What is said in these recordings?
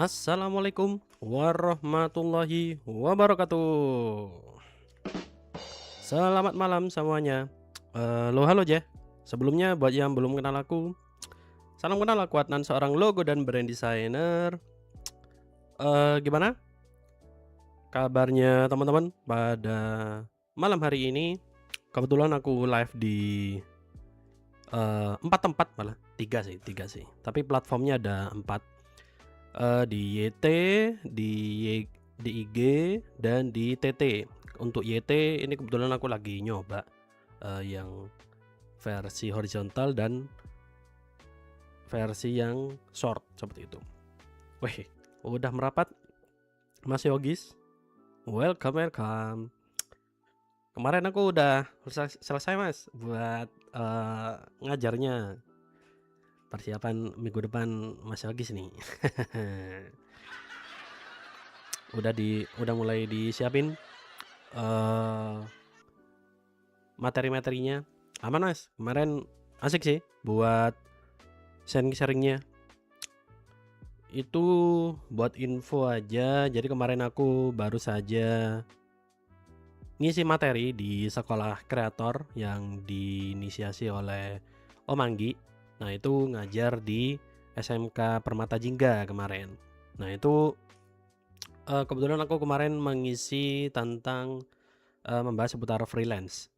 Assalamualaikum warahmatullahi wabarakatuh. Selamat malam semuanya. Halo Jeh. Sebelumnya buat yang belum kenal aku, salam kenal, aku Adnan, seorang logo dan brand designer. Gimana kabarnya teman-teman pada malam hari ini? Kebetulan aku live di 4 tempat, malah tiga sih. Tapi platformnya ada 4. Di YT, di di IG, dan di TT. Untuk YT ini kebetulan aku lagi nyoba yang versi horizontal dan versi yang short seperti itu. Wih, udah merapat Mas Yogis. Welcome. Kemarin aku udah selesai Mas buat ngajarnya. Persiapan minggu depan Mas Yogis nih. udah mulai disiapin materi-materinya. Aman Mas, kemarin asik sih buat sharing-sharingnya. Itu buat info aja, jadi kemarin aku baru saja ngisi materi di sekolah kreator yang diinisiasi oleh Om Anggi. Nah itu ngajar di SMK Permata Jingga kemarin. Nah itu kebetulan aku kemarin mengisi tentang membahas seputar freelance.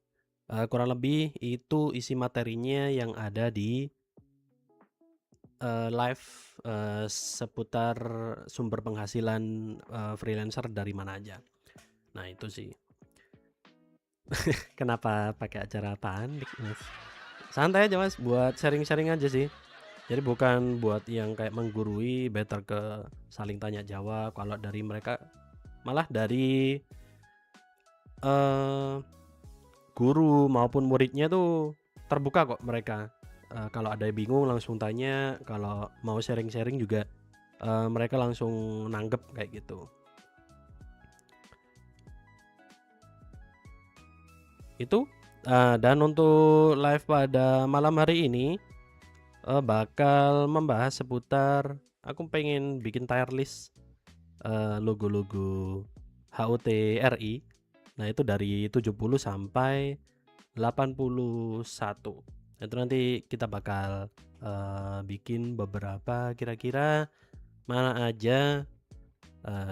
Kurang lebih itu isi materinya yang ada di live seputar sumber penghasilan freelancer dari mana aja. Nah itu sih. Kenapa pakai acara panik Mas? Santai aja Mas, buat sharing-sharing aja sih. Jadi bukan buat yang kayak menggurui, better ke saling tanya jawab. Kalau dari mereka, malah dari guru maupun muridnya tuh terbuka kok mereka. Kalau ada yang bingung langsung tanya, kalau mau sharing-sharing juga mereka langsung nanggep kayak gitu. Itu dan untuk live pada malam hari ini bakal membahas seputar, aku pengen bikin tier list logo-logo HUT RI. Nah itu dari 70 sampai 81. Itu nanti kita bakal bikin beberapa, kira-kira mana aja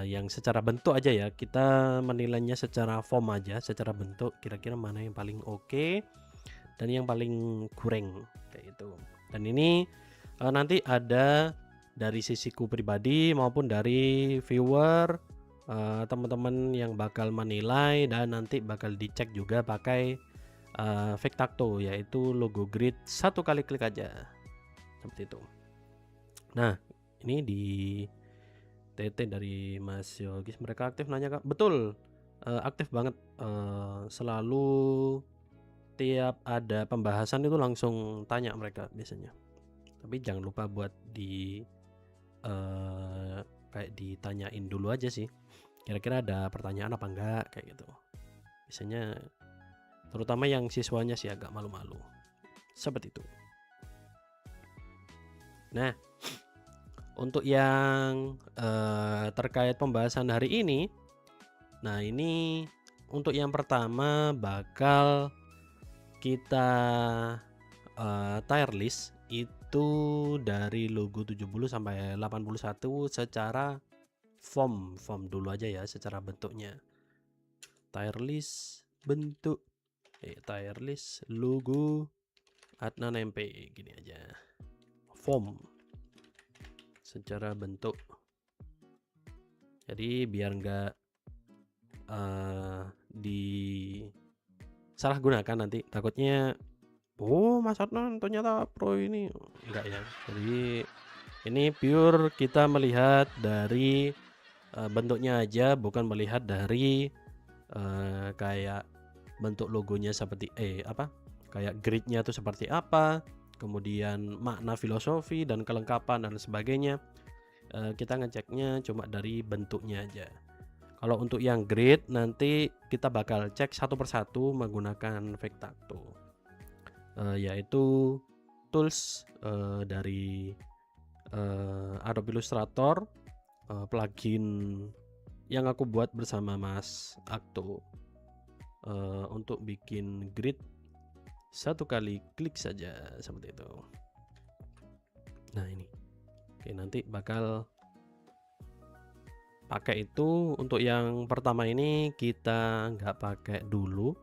yang secara bentuk aja ya, kita menilainya secara form aja, secara bentuk kira-kira mana yang paling oke dan yang paling kurang kayak gitu. Dan ini nanti ada dari sisiku pribadi maupun dari viewer, teman-teman yang bakal menilai, dan nanti bakal dicek juga pakai Vectacto, yaitu logo grid, satu kali klik aja seperti itu. Nah ini di TT dari Mas Yogis, mereka aktif nanya Kak. Betul, aktif banget, selalu tiap ada pembahasan itu langsung tanya mereka biasanya. Tapi jangan lupa buat di kayak ditanyain dulu aja sih, kira-kira ada pertanyaan apa enggak kayak gitu. Biasanya terutama yang siswanya sih agak malu-malu seperti itu. Nah untuk yang terkait pembahasan hari ini, nah ini untuk yang pertama bakal kita tier list itu dari logo 70 sampai 81 secara form dulu aja ya, secara bentuknya. Tier list bentuk tier list logo Adnan MP, gini aja. Form secara bentuk. Jadi biar enggak disalahgunakan nanti, takutnya Mas Adnan ternyata pro ini, enggak ya. Jadi ini pure kita melihat dari bentuknya aja, bukan melihat dari kayak bentuk logonya seperti kayak gridnya tuh seperti apa, kemudian makna filosofi dan kelengkapan dan sebagainya. Kita ngeceknya cuma dari bentuknya aja. Kalau untuk yang grid nanti kita bakal cek satu persatu menggunakan Vectacto, yaitu tools dari Adobe Illustrator, plugin yang aku buat bersama Mas Akto untuk bikin grid satu kali klik saja seperti itu. Nah ini, oke, nanti bakal pakai itu. Untuk yang pertama ini kita nggak pakai dulu.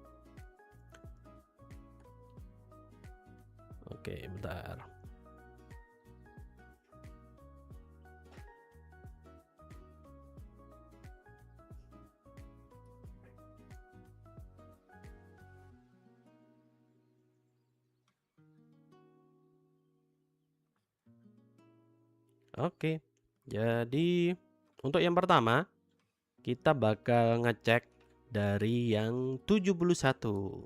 Oke, bentar. Oke, jadi untuk yang pertama kita bakal ngecek dari yang 71.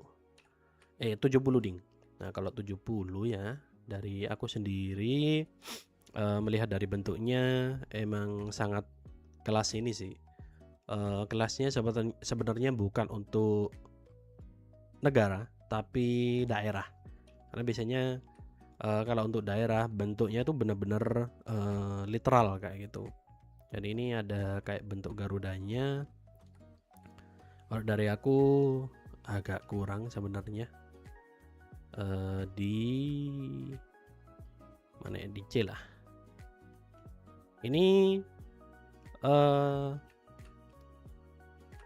70 ding. Nah, kalau 70 ya, dari aku sendiri melihat dari bentuknya emang sangat kelas ini sih. Kelasnya sebenarnya bukan untuk negara, tapi daerah. Karena biasanya kalau untuk daerah bentuknya tuh bener-bener literal kayak gitu. Jadi ini ada kayak bentuk garudanya. Kalau dari aku agak kurang sebenarnya. Di mana ya, di C lah. Ini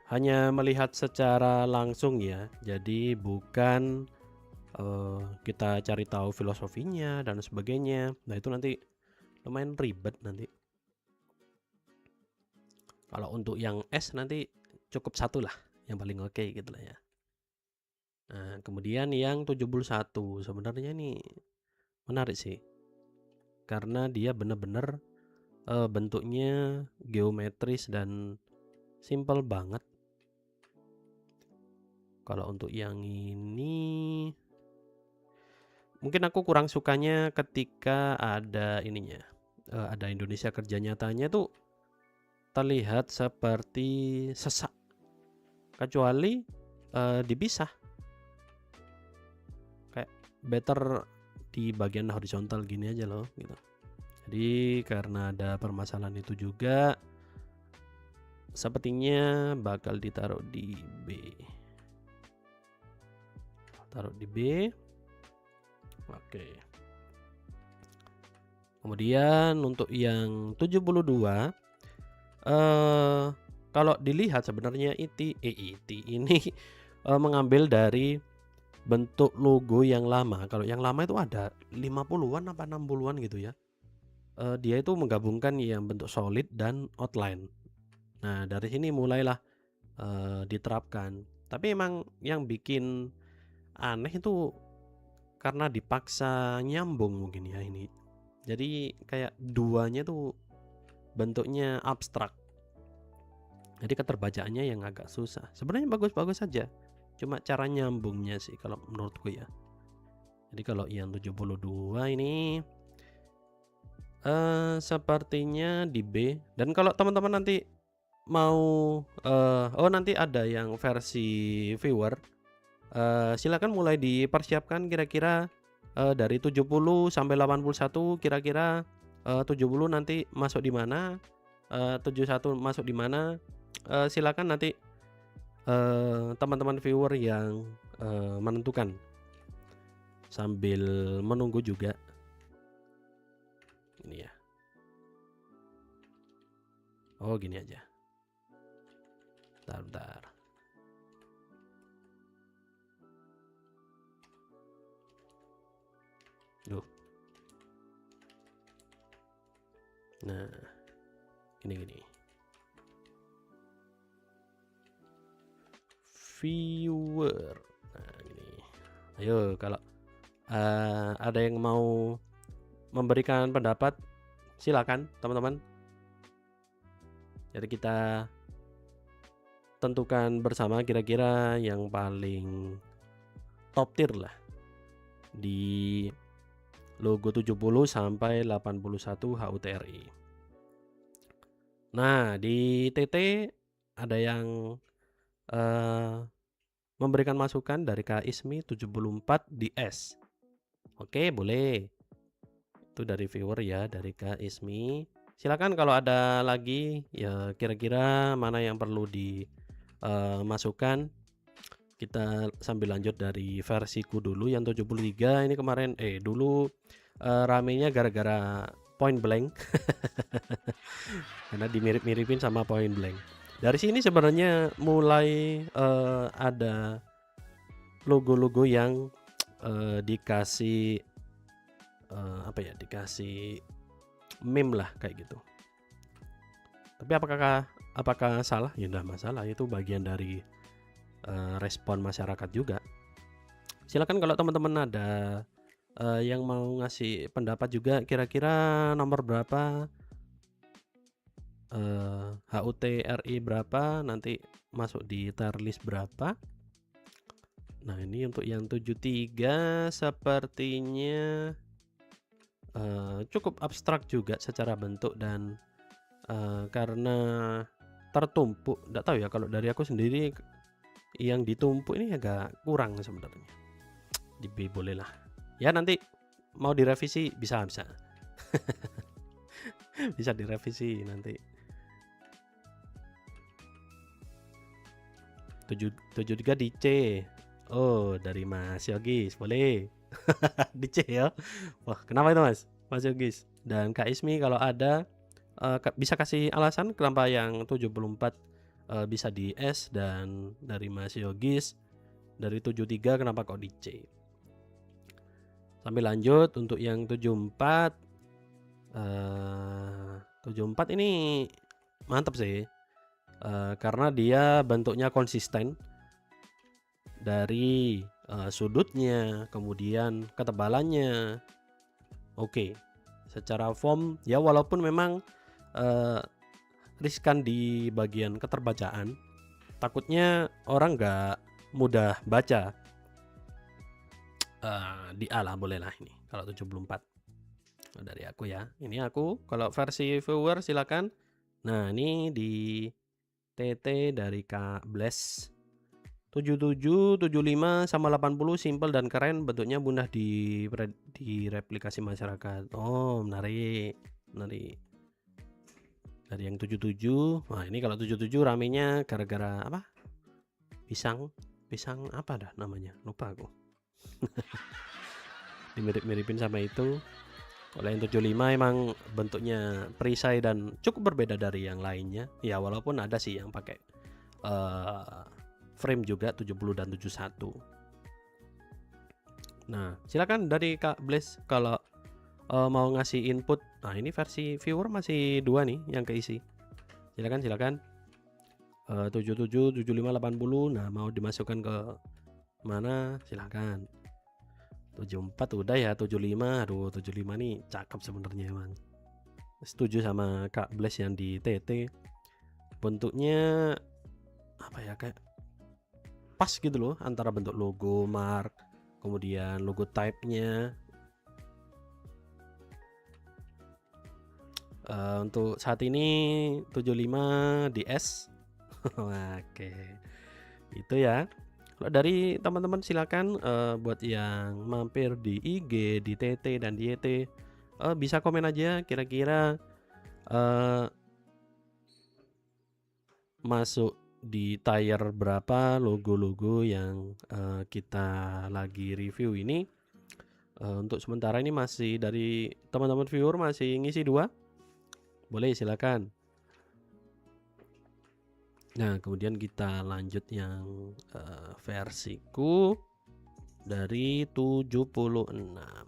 hanya melihat secara langsung ya, jadi bukan kita cari tahu filosofinya dan sebagainya. Nah itu nanti lumayan ribet nanti. Kalau untuk yang S nanti cukup satu lah, yang paling oke gitu lah ya. Nah kemudian yang 71 sebenarnya ini menarik sih, karena dia bener-bener bentuknya geometris dan simple banget. Kalau untuk yang ini mungkin aku kurang sukanya ketika ada ininya, ada Indonesia Kerja Nyatanya tuh terlihat seperti sesak, kecuali dipisah, kayak better di bagian horizontal gini aja loh gitu. Jadi karena ada permasalahan itu juga, sepertinya bakal ditaruh di B. Taruh di B. Oke. Kemudian untuk yang 72 kalau dilihat sebenarnya IT ini mengambil dari bentuk logo yang lama. Kalau yang lama itu ada 50-an apa 60-an gitu ya. Dia itu menggabungkan yang bentuk solid dan outline. Nah, dari sini mulailah diterapkan. Tapi emang yang bikin aneh itu karena dipaksa nyambung mungkin ya ini. Jadi kayak duanya tuh bentuknya abstrak. Jadi keterbacaannya yang agak susah. Sebenarnya bagus-bagus saja. Cuma cara nyambungnya sih kalau menurutku ya. Jadi kalau yang 72 ini sepertinya di B. Dan kalau teman-teman nanti mau nanti ada yang versi viewer, silakan mulai dipersiapkan kira-kira dari 70 sampai 81, kira-kira 70 nanti masuk di mana, 71 masuk di mana. Silakan nanti teman-teman viewer yang menentukan sambil menunggu juga. Ini ya. Oh gini aja. Bentar. Duh. Nah, gini. Viewer. Nah, ini. Ayo kalau ada yang mau memberikan pendapat, silakan teman-teman. Jadi kita tentukan bersama kira-kira yang paling top tier lah di logo 70 sampai 81 HUTRI. Nah, di TT ada yang memberikan masukan dari Kak Ismi 74 di S. Oke, boleh. Itu dari viewer ya, dari Kak Ismi. Silakan kalau ada lagi ya kira-kira mana yang perlu dimasukkan. Kita sambil lanjut dari versiku dulu yang 73 ini kemarin dulu, ramenya gara-gara Point Blank. Karena dimirip-miripin sama Point Blank. Dari sini sebenarnya mulai, ada logo-logo yang, dikasih, apa ya, dikasih meme lah kayak gitu. Tapi apakah salah? Ya nggak masalah, itu bagian dari, respon masyarakat juga. Silakan kalau teman-teman ada, yang mau ngasih pendapat juga kira-kira nomor berapa, HUT RI berapa, nanti masuk di tier list berapa. Nah ini untuk yang 73 sepertinya, cukup abstrak juga secara bentuk dan, karena tertumpuk, nggak tahu ya kalau dari aku sendiri yang ditumpuk ini agak kurang sebenarnya. Di B bolehlah. Ya nanti mau direvisi bisa. Bisa direvisi nanti. 73 di C. Oh, dari Mas Yogis, boleh. Di C ya. Wah, kenapa itu Mas? Mas Yogis. Dan Kak Ismi kalau ada bisa kasih alasan kenapa yang 74 bisa di S, dan dari Mas Yogis dari 73 kenapa kok di C. Sambil lanjut untuk yang 74 ini mantap sih, karena dia bentuknya konsisten dari sudutnya, kemudian ketebalannya. Oke, secara form ya walaupun memang riskan di bagian keterbacaan, takutnya orang nggak mudah baca. Di A lah boleh lah ini kalau 74 dari aku ya. Ini aku kalau versi viewer silakan. Nah ini di TT dari Kak Bless 77, 75 sama 80 simple dan keren, bentuknya mudah direplikasi masyarakat. Oh menarik dari yang 77. Nah ini kalau 77 ramenya gara-gara apa, pisang apa dah namanya, lupa aku. Dimirip-miripin sama itu. Kalau yang 75 emang bentuknya perisai dan cukup berbeda dari yang lainnya. Ya walaupun ada sih yang pakai frame juga 70 dan 71. Nah silakan dari Kak Bless kalau mau ngasih input. Nah ini versi viewer masih 2 nih yang keisi. Silakan 77, 75, 80. Nah mau dimasukkan ke mana silakan. 74 udah ya, 75. Aduh 75 nih cakep sebenarnya emang. Setuju sama Kak Bless yang di TT. Bentuknya apa ya, kayak pas gitu loh antara bentuk logo mark kemudian logo type-nya. Untuk saat ini 75 di S. Oke. Itu ya. Kalau dari teman-teman silakan buat yang mampir di IG, di TT dan di YT, bisa komen aja kira-kira masuk di tier berapa logo-logo yang kita lagi review ini. Untuk sementara ini masih dari teman-teman viewer masih ngisi 2. Boleh silakan. Nah kemudian kita lanjut yang versiku dari 76.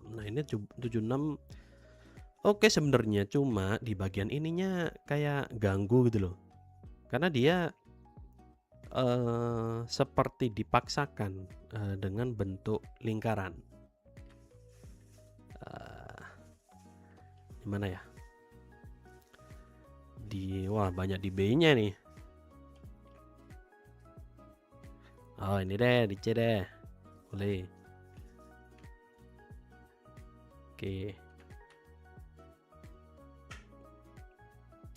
Nah ini 76 oke sebenarnya, cuma di bagian ininya kayak ganggu gitu loh, karena dia seperti dipaksakan dengan bentuk lingkaran. Gimana ya, wah banyak di B nya nih. Oh ini deh, di C deh, boleh. Oke,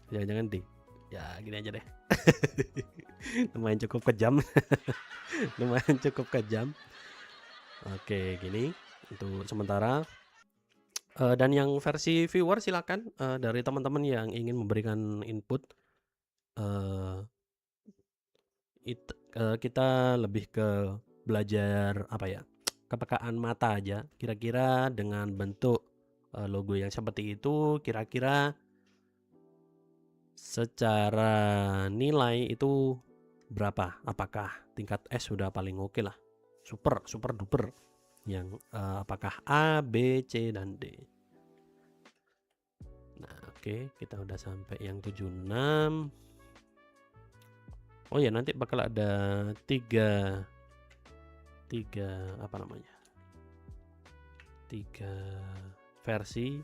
jangan-jangan D ya, gini aja deh. Lumayan cukup kejam. Oke gini untuk sementara. Dan yang versi viewer silakan, dari teman-teman yang ingin memberikan input, eee, kita lebih ke belajar apa ya, kepekaan mata aja. Kira-kira dengan bentuk, logo yang seperti itu, kira-kira secara nilai itu berapa? Apakah tingkat S sudah paling oke lah, super super duper yang, apakah A, B, C, dan D. Nah, oke, kita udah sampai yang 76. Oh ya, nanti bakal ada tiga apa namanya, 3 versi,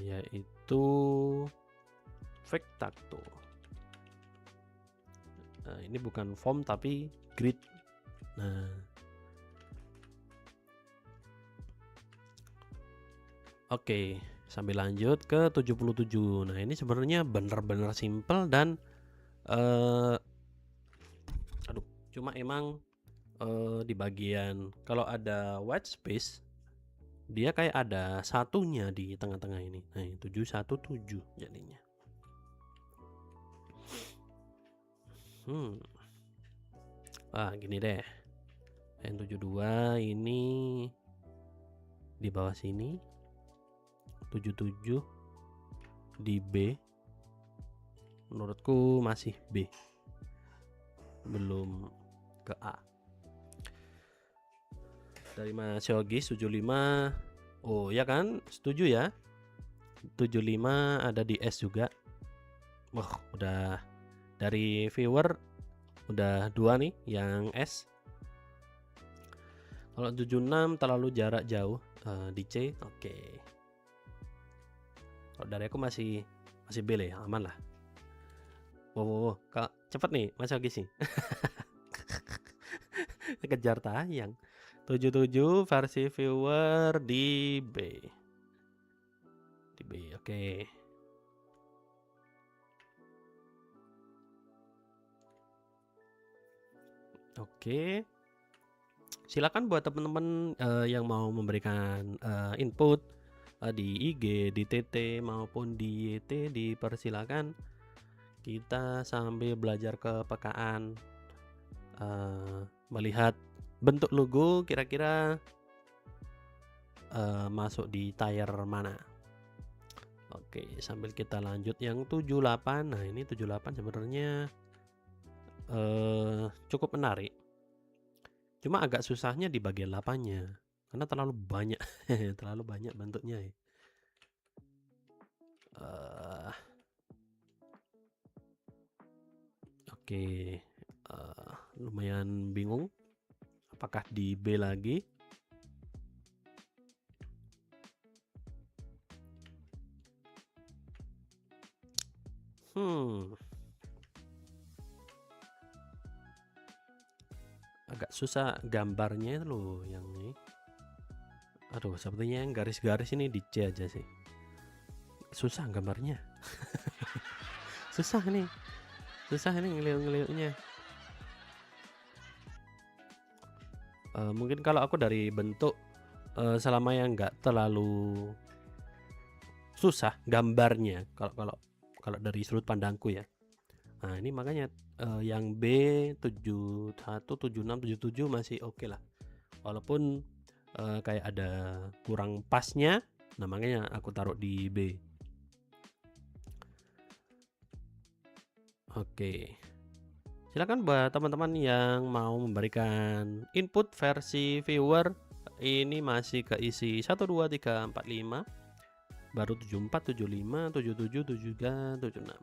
yaitu Vectacto. Ini bukan form tapi grid. Nah, oke, sambil lanjut ke 77. Nah, ini sebenarnya bener-bener simple dan cuma emang di bagian kalau ada white space dia kayak ada satunya di tengah-tengah ini. Nah, 717 jadinya. Gini deh. Yang 72 ini di bawah sini. 77 di B. Menurutku masih B. Belum ke A. Dari Mas Yogi 75. Oh ya kan, setuju ya. 75 ada di S juga. Wah, udah dari viewer udah 2 nih yang S. Kalau 76 terlalu jarak jauh, di C. Oke. Kalau dari aku masih B lah ya, aman lah. Wow, Kak, cepet nih Mas Yogi sih. Kejar tayang. 77 versi viewer di B. Di B, oke. Oke. Silakan buat teman-teman yang mau memberikan input di IG, di TT maupun di YT, dipersilakan. Kita sambil belajar kepekaan melihat bentuk logo kira-kira masuk di tier mana. Oke, sambil kita lanjut yang 78. Nah, ini 78 sebenarnya cukup menarik. Cuma agak susahnya di bagian 8-nya karena terlalu banyak terlalu banyak bentuknya ya. Oke, lumayan bingung apakah di B lagi. Agak susah gambarnya loh yang ini. Aduh, sepertinya yang garis-garis ini di C aja sih. Susah gambarnya. Susah nih ngeliat-ngeliatnya. Mungkin kalau aku dari bentuk selama yang nggak terlalu susah gambarnya kalau dari sudut pandangku ya. Nah, ini makanya yang B 71, 76, 77 masih oke lah. Walaupun kayak ada kurang pasnya, nah makanya aku taruh di B. Oke. Silakan buat teman-teman yang mau memberikan input versi viewer. Ini masih keisi 1 2 3 4 5. Baru 74, 75, 77, 73, 76.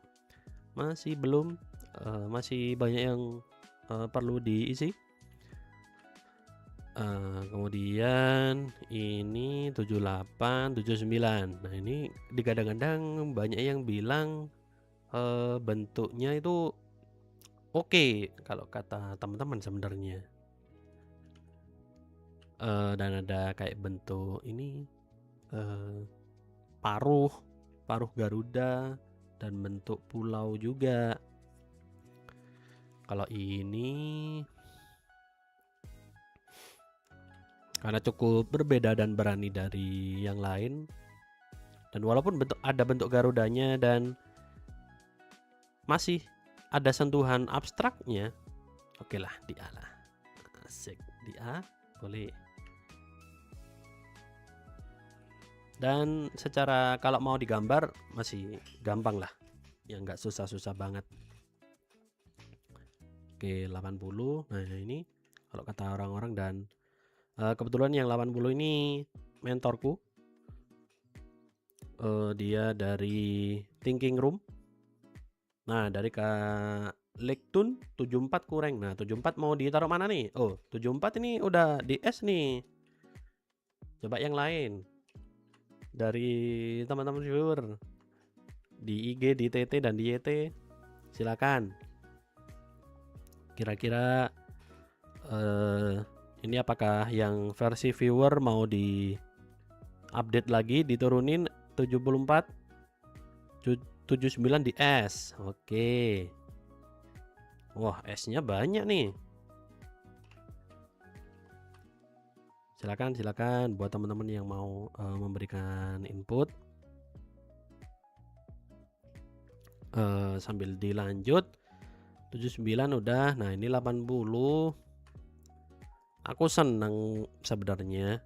Masih belum, masih banyak yang perlu diisi. Kemudian ini 78, 79. Nah, ini digadang-gadang banyak yang bilang bentuknya itu oke kalau kata teman-teman sebenarnya. Dan ada kayak bentuk ini paruh Garuda dan bentuk pulau juga. Kalau ini karena cukup berbeda dan berani dari yang lain. Dan walaupun ada bentuk garudanya dan masih ada sentuhan abstraknya, oke lah di A lah. Asik, di A boleh. Dan secara kalau mau digambar masih gampang lah, ya nggak susah-susah banget. Oke, 80. Nah ini kalau kata orang-orang, dan kebetulan yang 80 ini mentorku. Dia dari Thinking Room. Nah dari Kak Lektun 74 kurang. Nah 74 mau ditaruh mana nih? Oh 74 ini udah di S nih. Coba yang lain dari teman-teman viewer di IG, di TT dan di YT, silakan. Kira-kira ini apakah yang versi viewer mau di update lagi, diturunin 74, 79 di S. Oke. Wah, S-nya banyak nih. Silakan buat teman-teman yang mau memberikan input. Sambil dilanjut. 79 udah. Nah, ini 80. Aku seneng sebenarnya.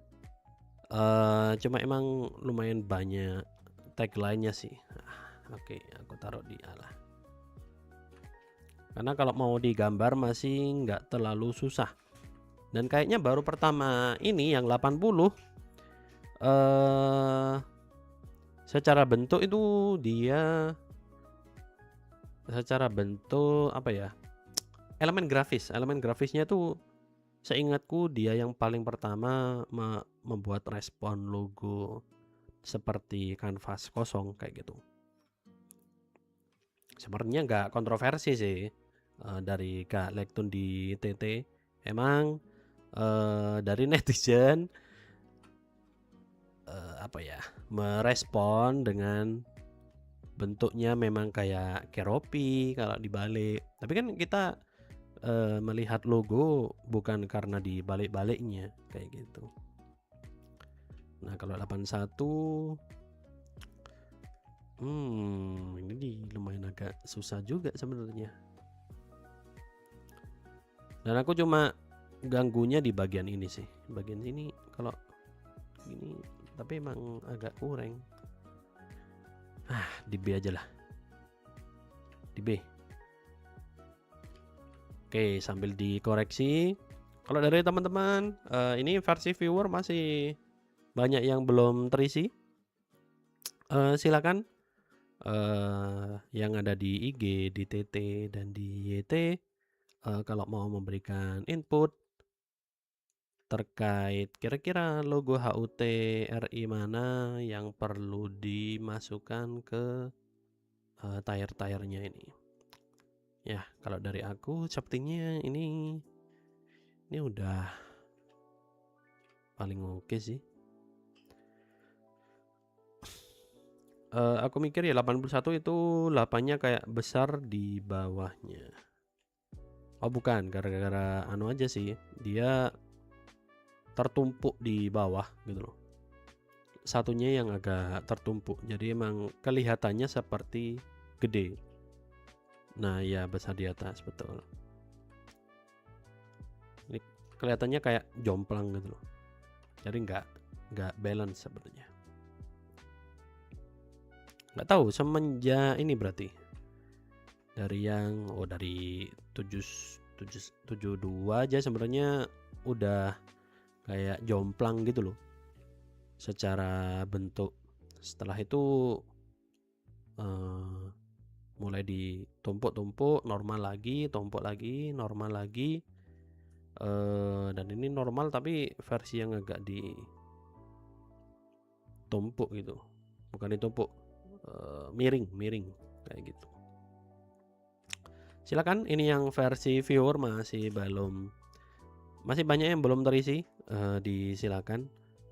Cuma emang lumayan banyak tagline-nya sih. Oke, aku taruh di A lah. Karena kalau mau digambar masih nggak terlalu susah. Dan kayaknya baru pertama ini yang 80 secara bentuk itu dia secara bentuk apa ya? Elemen grafisnya tuh seingatku dia yang paling pertama membuat respon logo seperti kanvas kosong kayak gitu. Sebenarnya nggak kontroversi sih dari Kak Lektun di TT. Emang dari netizen apa ya, merespon dengan bentuknya memang kayak keropi kalau dibalik. Tapi kan kita melihat logo bukan karena dibalik-baliknya kayak gitu. Nah kalau 81 ini lumayan agak susah juga sebenarnya. Dan aku cuma ganggunya di bagian ini sih, bagian sini kalau ini, tapi emang agak kurang. Di B aja lah, di B. Oke, sambil dikoreksi. Kalau dari teman-teman ini versi viewer masih banyak yang belum terisi. Silakan yang ada di IG, di TT dan di YT kalau mau memberikan input terkait kira-kira logo HUT RI mana yang perlu dimasukkan ke tire-tirenya ini. Ya, kalau dari aku sepertinya ini udah paling oke sih. Aku mikir ya 81 itu 8-nya kayak besar di bawahnya. Oh bukan, gara-gara anu aja sih, dia tertumpuk di bawah gitu loh. Satunya yang agak tertumpuk, jadi emang kelihatannya seperti gede. Nah ya besar di atas, betul. Ini kelihatannya kayak jomplang gitu loh. Jadi nggak balance sebenarnya. Nggak tahu semenjak ini berarti dari yang dari 72 aja sebenarnya udah kayak jomplang gitu loh secara bentuk. Setelah itu mulai ditumpuk-tumpuk, normal lagi, tumpuk lagi, normal lagi, dan ini normal tapi versi yang agak ditumpuk gitu, bukan ditumpuk, miring kayak gitu. Silakan, ini yang versi viewer masih banyak yang belum terisi, disilakan.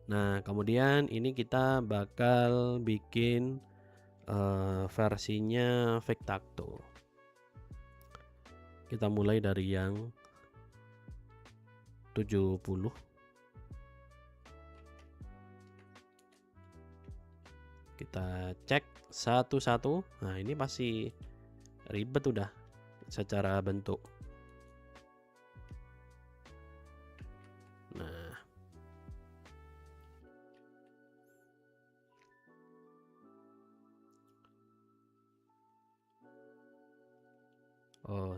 Nah kemudian ini kita bakal bikin versinya Vectacto. Kita mulai dari yang 70. Kita cek satu-satu. Nah, ini masih ribet udah secara bentuk. Nah,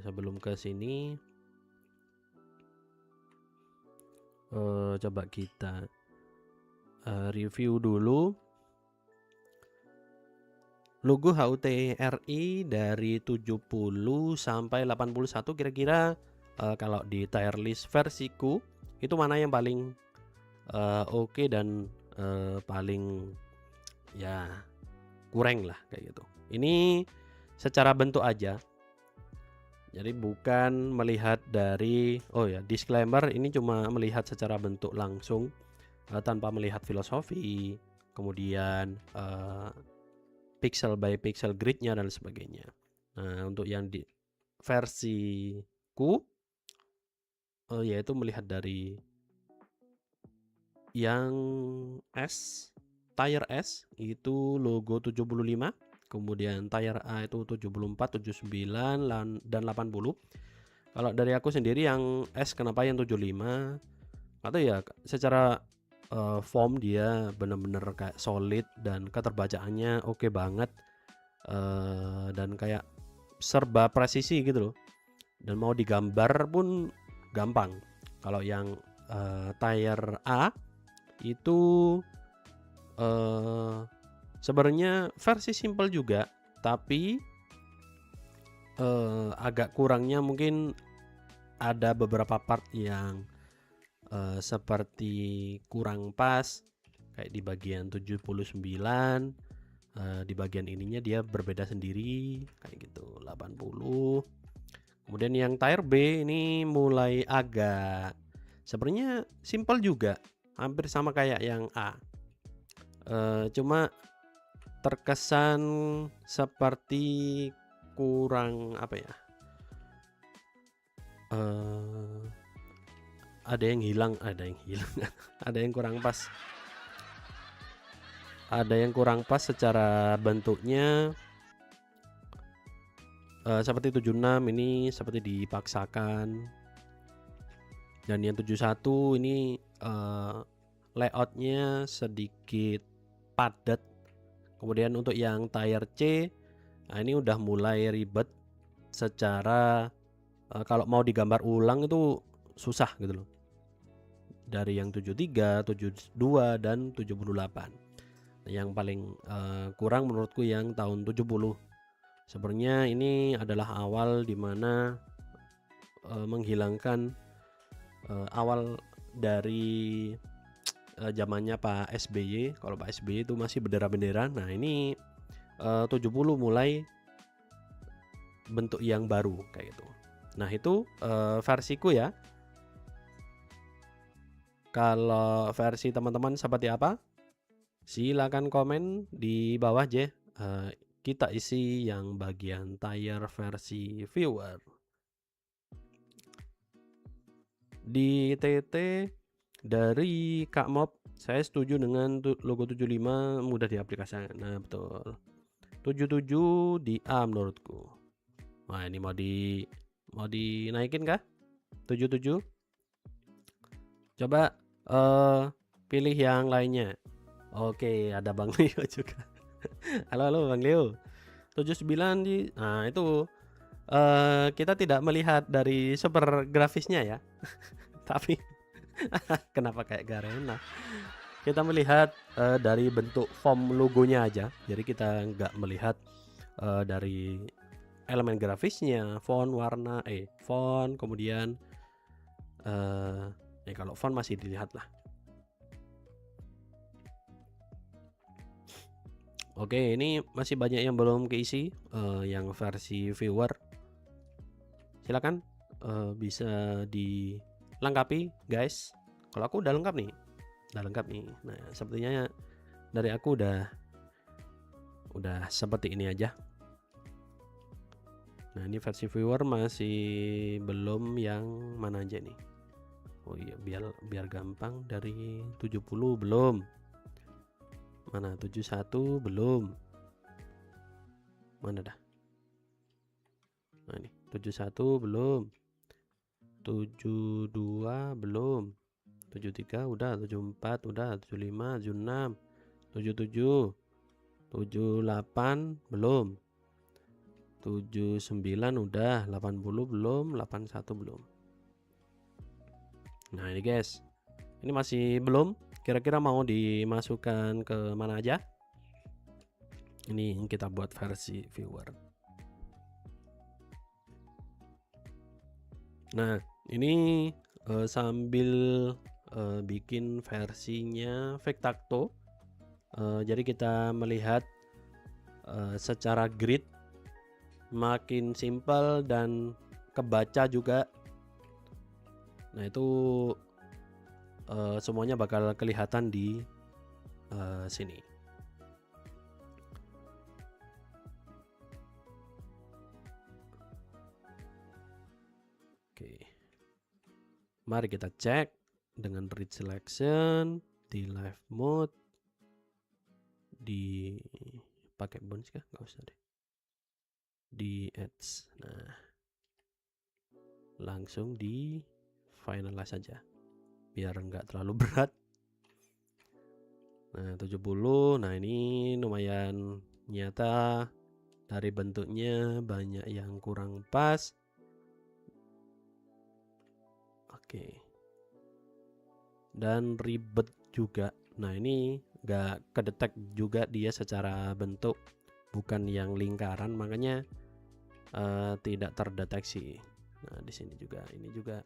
sebelum ke sini coba kita review dulu logo HUT RI dari 70 sampai 81 kira-kira kalau di tier list versiku itu mana yang paling oke dan paling ya kurang lah kayak gitu. Ini secara bentuk aja. Jadi bukan melihat dari disclaimer, ini cuma melihat secara bentuk langsung tanpa melihat filosofi, kemudian pixel by pixel gridnya dan sebagainya. Nah, untuk yang di versiku yaitu melihat dari yang S, tier S itu logo 75, kemudian tier A itu 74, 79 dan 80. Kalau dari aku sendiri yang S kenapa yang 75? Atau ya secara form dia bener-bener kayak solid dan keterbacaannya oke banget, dan kayak serba presisi gitu loh, dan mau digambar pun gampang. Kalau yang tier A itu sebenarnya versi simple juga, tapi agak kurangnya mungkin ada beberapa part yang seperti kurang pas, kayak di bagian 79, di bagian ininya dia berbeda sendiri kayak gitu, 80. Kemudian yang tier B ini mulai agak sebenarnya simple juga, hampir sama kayak yang A, cuma terkesan seperti kurang apa ya, ada yang hilang ada yang kurang pas, secara bentuknya. Seperti 76 ini seperti dipaksakan, dan yang 71 ini layoutnya sedikit padat. Kemudian untuk yang tier C, nah ini udah mulai ribet secara kalau mau digambar ulang itu susah gitu loh, dari yang 73, 72 dan 78. Yang paling kurang menurutku yang tahun 70. Sebenarnya ini adalah awal dimana menghilangkan awal dari zamannya Pak SBY. Kalau Pak SBY itu masih bendera-bendera. Nah, ini 70 mulai bentuk yang baru kayak gitu. Nah, itu versiku ya. Kalau versi teman-teman seperti apa? Silakan komen di bawah aja. Kita isi yang bagian tier versi viewer. Di TT dari Kak Mob, saya setuju dengan logo 75 mudah diaplikasikan. Nah, betul. 77 di A menurutku. Wah, ini mau dinaikin kah? 77. Coba pilih yang lainnya. Oke, ada Bang Leo juga. Halo Bang Leo. 79 di. Nah, itu kita tidak melihat dari super grafisnya ya. Tapi kenapa kayak Garena? Kita melihat dari bentuk form logonya aja. Jadi kita nggak melihat dari elemen grafisnya, font, warna, font, kemudian kalau font masih dilihat lah. Oke, ini masih banyak yang belum keisi yang versi viewer. Silakan bisa dilengkapi guys. Kalau aku udah lengkap nih. Nah, sepertinya dari aku udah seperti ini aja. Nah, ini versi viewer masih belum yang mana aja nih. Oh iya, biar gampang, dari 70 belum. Mana 71 belum. Mana dah? Nah ini 71 belum. 72 belum. 73 udah, 74 udah, 75, 76, 77, 78 belum. 79 udah, 80 belum, 81 belum. Nah ini guys, ini masih belum. Kira-kira mau dimasukkan ke mana aja? Ini kita buat versi viewer. Nah ini sambil bikin versinya Vectacto, jadi kita melihat secara grid makin simpel dan kebaca juga. Nah itu semuanya bakal kelihatan di sini. Oke, mari kita cek dengan read selection di live mode, di pakai bounce kah? Nggak usah deh, di ads. Nah langsung di finalize saja biar nggak terlalu berat. Nah 70, nah ini lumayan nyata, dari bentuknya banyak yang kurang pas. Oke, dan ribet juga. Nah ini nggak kedetek juga dia secara bentuk, bukan yang lingkaran, makanya tidak terdeteksi. Nah di sini juga, ini juga.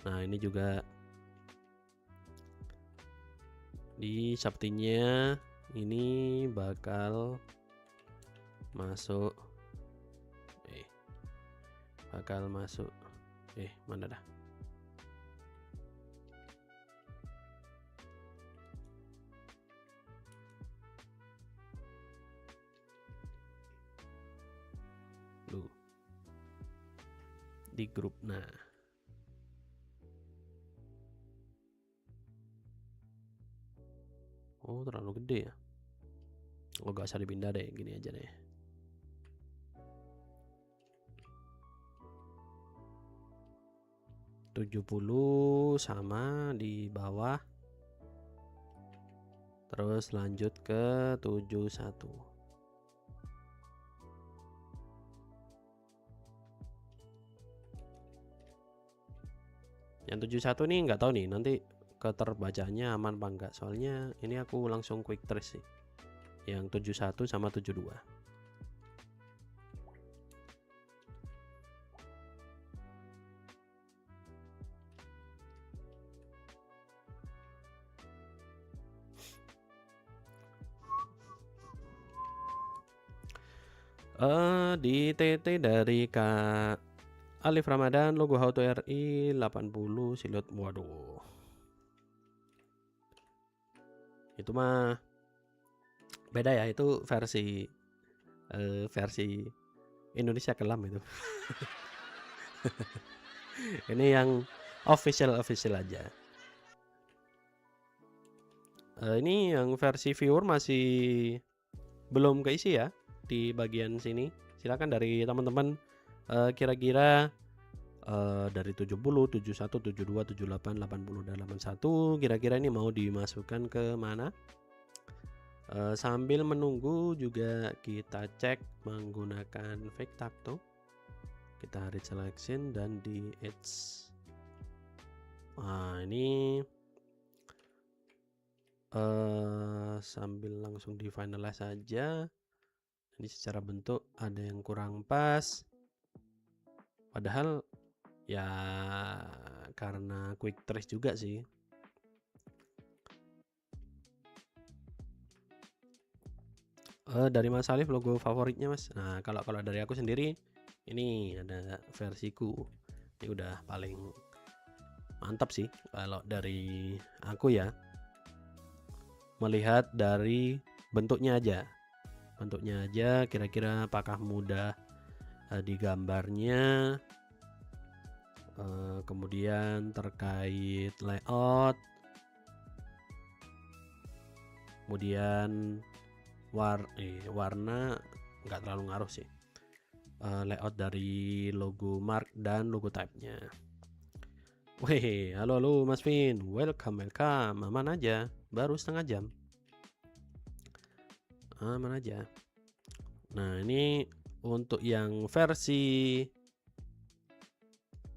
Nah ini juga di Sabtinya ini bakal masuk, mana dah? Di grup. Nah oh terlalu gede ya. Oh gak usah dipindah deh, gini aja deh. .70 sama di bawah, terus lanjut ke 71. Yang 71 nih nggak tahu nih nanti keterbacanya aman apa enggak, soalnya ini aku langsung quick trace sih yang 71 sama 72. Di TT dari Kak Alif Ramadan, logo How to RI 80 silut. Waduh, itu mah beda ya, itu versi Indonesia kelam itu. Ini yang official aja. Ini yang versi viewer masih belum keisi ya di bagian sini. Silakan dari teman-teman kira-kira dari 70, 71, 72, 78, 80 dan 81 kira-kira ini mau dimasukkan ke mana? Sambil menunggu juga kita cek menggunakan Vectacto. Kita read selection dan di edge. Nah ini sambil langsung di finalize saja. Ini secara bentuk ada yang kurang pas, padahal ya karena quick trace juga sih. Dari Mas Alif logo favoritnya Mas. Nah kalau dari aku sendiri ini ada versiku, ini udah paling mantap sih kalau dari aku ya, melihat dari bentuknya aja kira-kira apakah mudah digambarnya, kemudian terkait layout, Kemudian warna nggak terlalu ngaruh sih. Layout dari logo mark dan logo type-nya. Wih, halo Mas Vin, welcome. Aman aja, baru setengah jam. Aman aja. Nah, ini untuk yang versi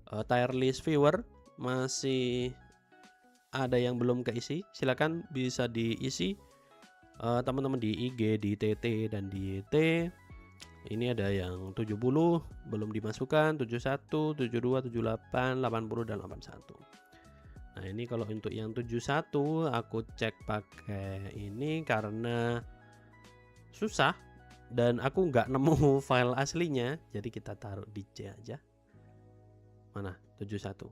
tier list viewer masih ada yang belum keisi, silakan bisa diisi teman-teman di IG, di TT dan di YT. Ini ada yang 70 belum dimasukkan, 71, 72, 78, 80 dan 81. Nah, ini kalau untuk yang 71 aku cek pakai ini karena susah dan aku nggak nemu file aslinya, jadi kita taruh di C aja. Mana 71.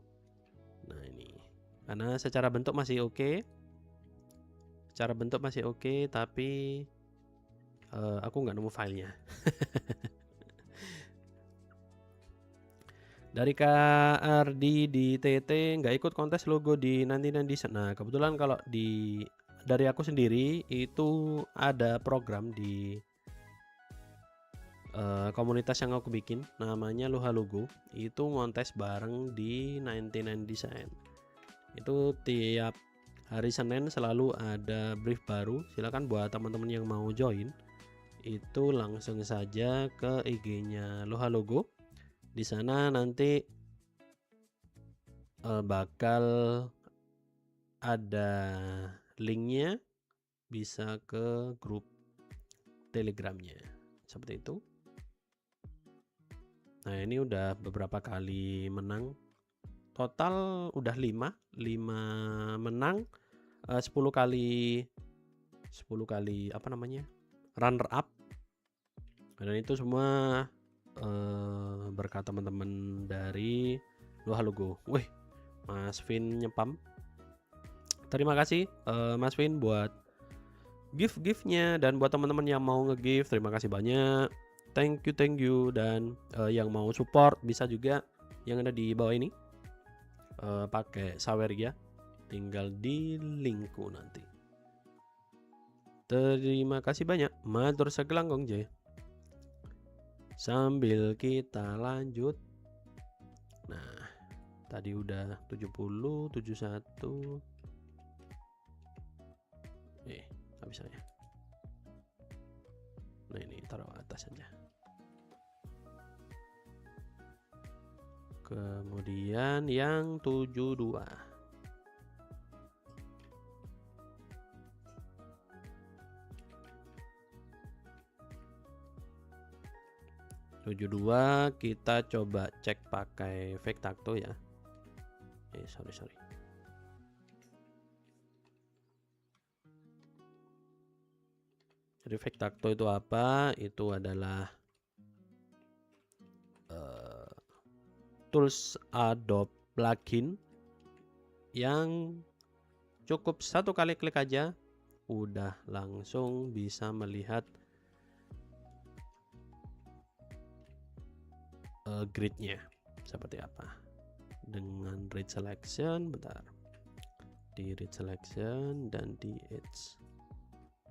Nah, ini karena secara bentuk masih oke. Secara bentuk masih oke, tapi aku nggak nemu filenya. Dari KRD di TT nggak ikut kontes logo di nanti desain. Nah, kebetulan kalau dari aku sendiri itu ada program di komunitas yang aku bikin, namanya Luha Logo. Itu ngontes bareng di 99 Design. Itu tiap hari Senin selalu ada brief baru. Silakan buat teman-teman yang mau join, itu langsung saja ke IG-nya Luha Logo. Di sana nanti bakal ada linknya, bisa ke grup Telegramnya seperti itu. Nah, ini udah beberapa kali menang, total udah 5 menang, 10 kali apa namanya, runner up, dan itu semua berkat teman-teman dari Luha Logo. Wih, Mas Vin nyepam. Terima kasih Mas Vin buat gift-giftnya, dan buat teman-teman yang mau nge-gift, terima kasih banyak. Thank you. Dan yang mau support bisa juga yang ada di bawah ini pakai Saweria, tinggal di linkku nanti. Terima kasih banyak. Matur segelanggong je. Sambil kita lanjut. Nah, tadi udah 70, 71. Nggak bisa ya. Nah, ini taruh atas aja. Kemudian yang 72. Kita coba cek pakai Vectacto ya. Sorry. Jadi Vectacto itu apa? Itu adalah tools Adobe plugin yang cukup satu kali klik aja udah langsung bisa melihat gridnya seperti apa dengan grid selection. Bentar, di grid selection dan di edge.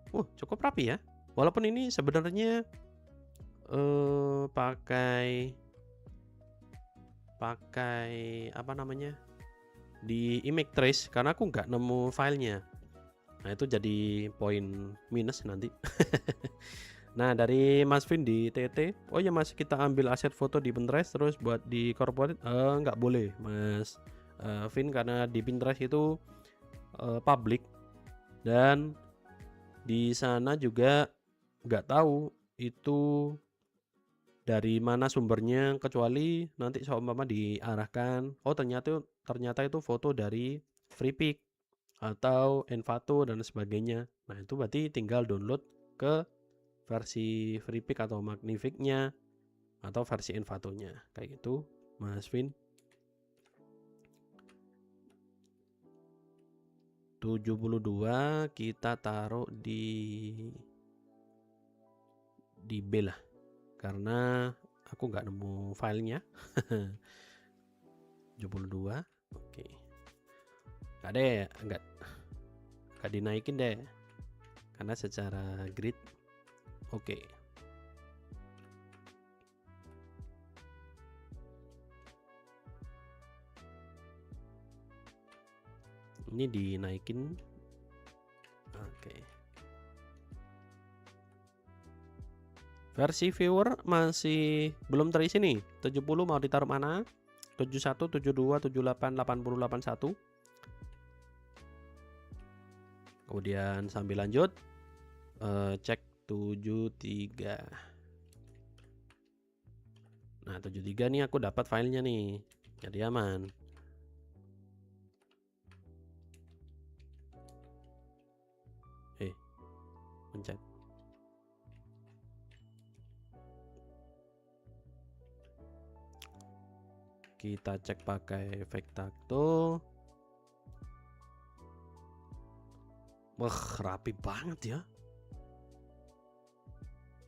Cukup rapi ya, walaupun ini sebenarnya pakai apa namanya, di image trace, karena aku nggak nemu filenya. Nah, itu jadi poin minus nanti. Nah, dari Mas Vin di TT, oh ya Mas, kita ambil aset foto di Pinterest terus buat di corporate, nggak boleh Mas Vin, karena di Pinterest itu public, dan di sana juga nggak tahu itu dari mana sumbernya, kecuali nanti seumpama diarahkan, oh ternyata itu foto dari FreePic atau Envato dan sebagainya. Nah, itu berarti tinggal download ke versi FreePic atau Magnific-nya atau versi Envato-nya, kayak gitu Mas Vin. 72 kita taruh di B lah, karena aku nggak nemu filenya. 72, oke. Nggak dinaikin deh, karena secara grid oke. Ini dinaikin. Oke. Versi viewer masih belum terisi nih. 70 mau ditaruh mana? 71, 72, 78, 80, 81. Kemudian sambil lanjut cek 73. Nah, 73 nih aku dapat filenya nih. Jadi aman. Pencet. Kita cek pakai Vectacto. Wah, rapi banget ya.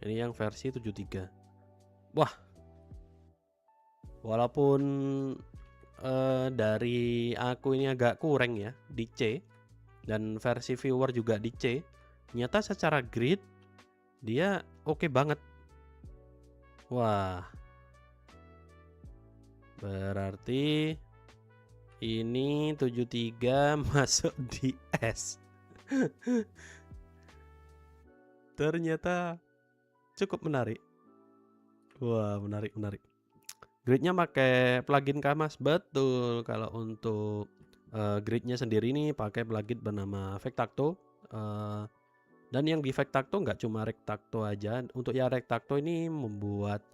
Ini yang versi 73. Wah. Walaupun dari aku ini agak kurang ya di C, dan versi viewer juga di C, ternyata secara grid dia oke banget. Wah, berarti ini 73 masuk di S. Ternyata cukup menarik. Wah, menarik. Gridnya pakai plugin Kamas, betul. Kalau untuk gridnya sendiri ini pakai plugin bernama Vectacto. Dan yang di Vectacto nggak cuma Rectacto aja. Untuk yang Rectacto ini membuat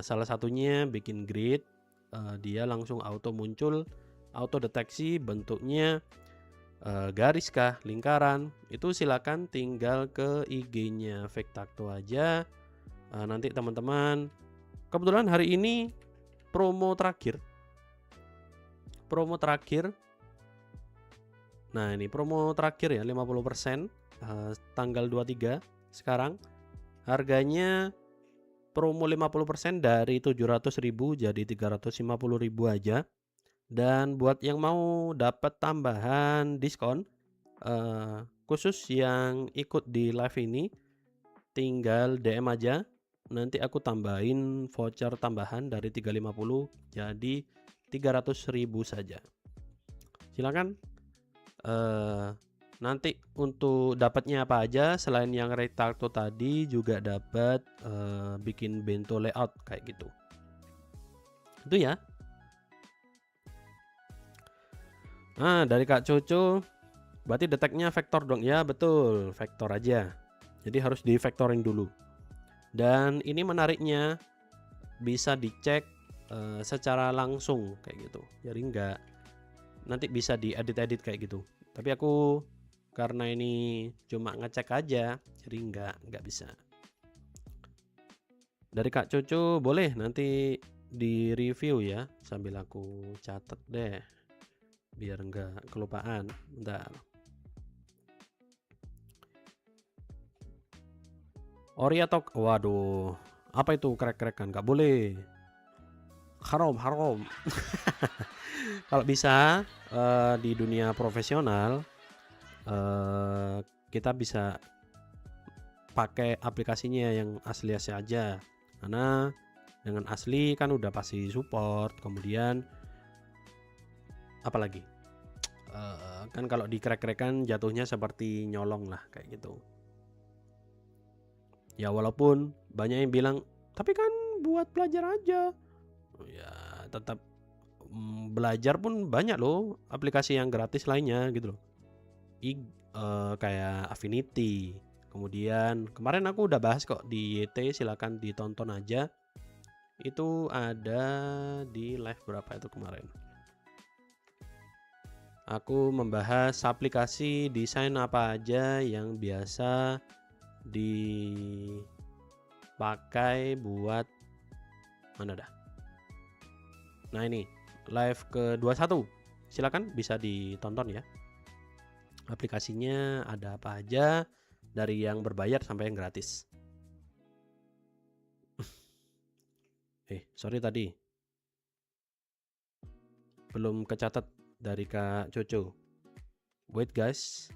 salah satunya bikin grid, dia langsung auto muncul, auto deteksi bentuknya garis kah, lingkaran. Itu silakan tinggal ke IG-nya Vectacto aja. Nanti teman-teman, kebetulan hari ini promo terakhir. Nah, ini promo terakhir ya, 50%, tanggal 23 sekarang. Harganya promo 50% dari 700.000 jadi 350.000 aja. Dan buat yang mau dapat tambahan diskon, khusus yang ikut di live ini, tinggal DM aja. Nanti aku tambahin voucher tambahan dari 350 jadi 300.000 saja. Silakan. Nanti untuk dapatnya apa aja selain yang Rectacto tadi, juga dapat bikin bento layout kayak gitu. Itu ya. Nah, dari Kak Coco, berarti deteknya vektor dong. Ya betul, vektor aja. Jadi harus di vectoring dulu. Dan ini menariknya bisa dicek secara langsung kayak gitu. Jadi enggak nanti bisa diedit-edit kayak gitu. Tapi aku karena ini cuma ngecek aja, jadi enggak bisa. Dari Kak Coco boleh nanti di review ya, sambil aku catat deh biar enggak kelupaan. Bentar. Ori atau waduh, apa itu krek-krekan? Nggak boleh. Haram. Kalau bisa di dunia profesional kita bisa pakai aplikasinya yang asli aja, karena dengan asli kan udah pasti support. Kemudian apalagi kan kalau di krek-krekan jatuhnya seperti nyolong lah kayak gitu ya. Walaupun banyak yang bilang tapi kan buat belajar aja, ya tetap belajar pun banyak loh aplikasi yang gratis lainnya gitu loh. Kayak Affinity. Kemudian kemarin aku udah bahas kok di YT, silakan ditonton aja. Itu ada di live berapa itu kemarin. Aku membahas aplikasi desain apa aja yang biasa dipakai buat mana dah. Nah, ini live ke-21. Silakan bisa ditonton ya. Aplikasinya ada apa aja, dari yang berbayar sampai yang gratis. Sorry tadi belum kecatat dari Kak Coco. Wait guys.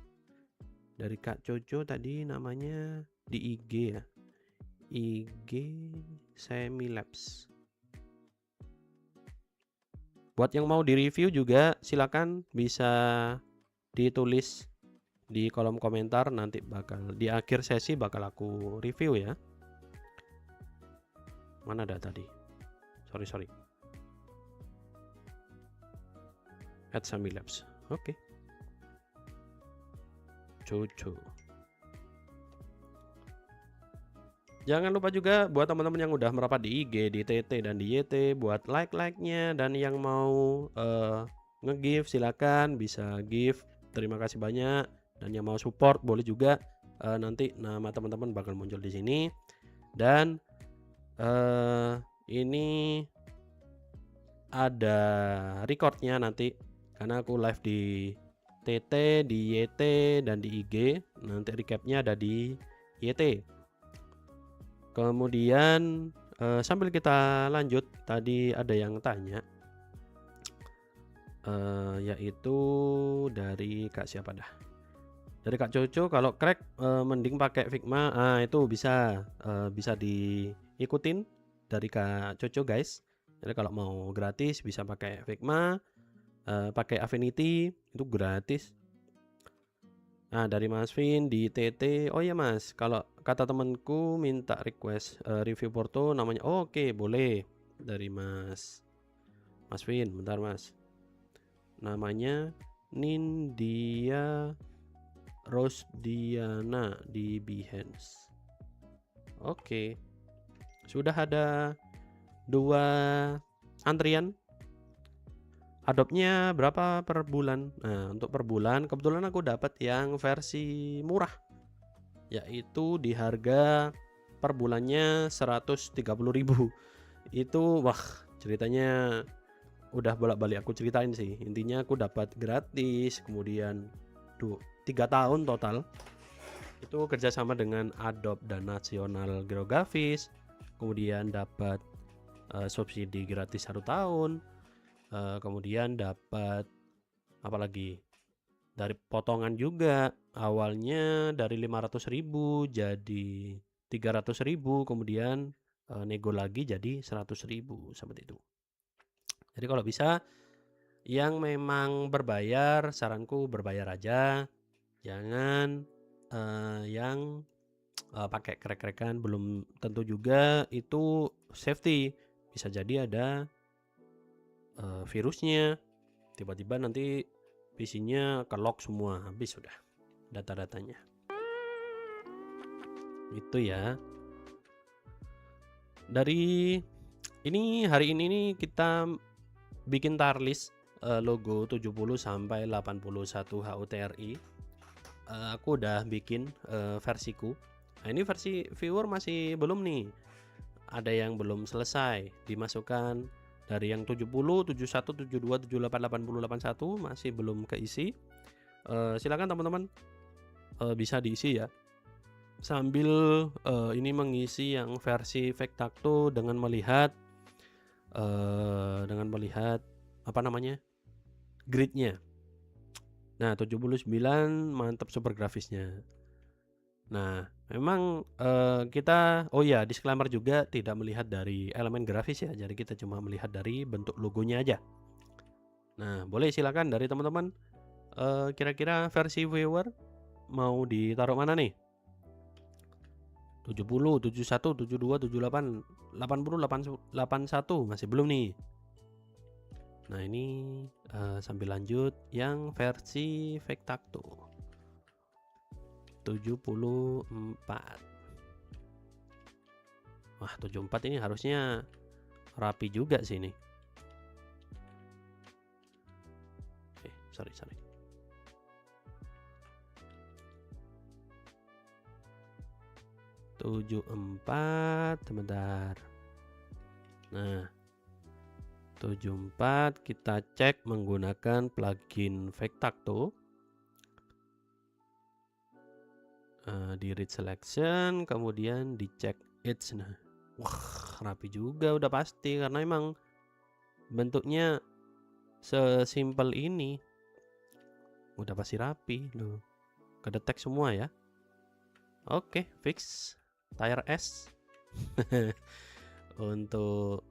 Dari Kak Coco tadi namanya di IG ya. IG Semilabs. Buat yang mau di-review juga silakan bisa ditulis di kolom komentar, nanti bakal di akhir sesi bakal aku review ya. Mana ada tadi? Sorry. @Semilabs. Oke. Coco. Jangan lupa juga buat teman-teman yang udah merapat di IG, di TT dan di YT buat like-nya, dan yang mau nge-give silakan bisa give. Terima kasih banyak, dan yang mau support boleh juga, nanti nama teman-teman bakal muncul di sini. Dan ini ada recordnya nanti karena aku live di TT, di YT dan di IG. Nanti recapnya ada di YT. Kemudian sambil kita lanjut, tadi ada yang tanya, yaitu dari Kak siapa dah? Dari Kak Coco, kalau crack mending pakai Figma. Itu bisa diikutin dari Kak Coco guys. Jadi kalau mau gratis bisa pakai Figma, pakai Affinity itu gratis. Nah, dari Mas Vin di TT, oh ya Mas, kalau kata temanku minta request review Porto namanya, oke boleh. Dari Mas Vin, bentar Mas, namanya Nindia Rosdiana di Behance. Oke, sudah ada 2 antrian. Adopnya berapa per bulan? Nah, untuk per bulan kebetulan aku dapat yang versi murah, yaitu di harga per bulannya 130.000. Itu wah, ceritanya udah bolak-balik aku ceritain sih. Intinya aku dapat gratis, kemudian 3 tahun total. Itu kerjasama dengan Adobe dan National Geographic, kemudian dapat subsidi gratis 1 tahun. Kemudian dapat apalagi dari potongan juga, awalnya dari 500.000 jadi 300.000, kemudian nego lagi jadi 100.000 seperti itu. Jadi kalau bisa yang memang berbayar, saranku berbayar aja, jangan yang pakai crack-crackan, belum tentu juga itu safety. Bisa jadi ada virusnya, tiba-tiba nanti PC-nya ke-lock semua, habis sudah data-datanya. Itu ya. Dari ini hari ini nih kita bikin tier list logo 70 sampai 81 HUTRI. Aku udah bikin versiku. Nah, ini versi viewer masih belum nih. Ada yang belum selesai dimasukkan. Dari yang 70, 71, 72, 78, 80, 81 masih belum keisi. Silakan teman-teman bisa diisi ya. Sambil ini mengisi yang versi Vectacto dengan melihat apa namanya? Gridnya. Nah, 79 mantap super grafisnya. Nah, memang kita disclaimer juga tidak melihat dari elemen grafis ya, jadi kita cuma melihat dari bentuk logonya aja. Nah, boleh silakan dari teman-teman, kira-kira versi viewer mau ditaruh mana nih? 70, 71, 72, 78, 80, 81 masih belum nih. Nah, ini sambil lanjut yang versi Vectacto 74. Wah, 74 ini harusnya rapi juga sih ini. Sorry. 74, sebentar. Nah, 74 kita cek menggunakan plugin Vectacto. Di read selection, kemudian dicek edge. Nah, wah, rapi juga udah pasti karena emang bentuknya sesimpel ini. Udah pasti rapi loh. kedetek semua ya. Oke, fix tire S. Untuk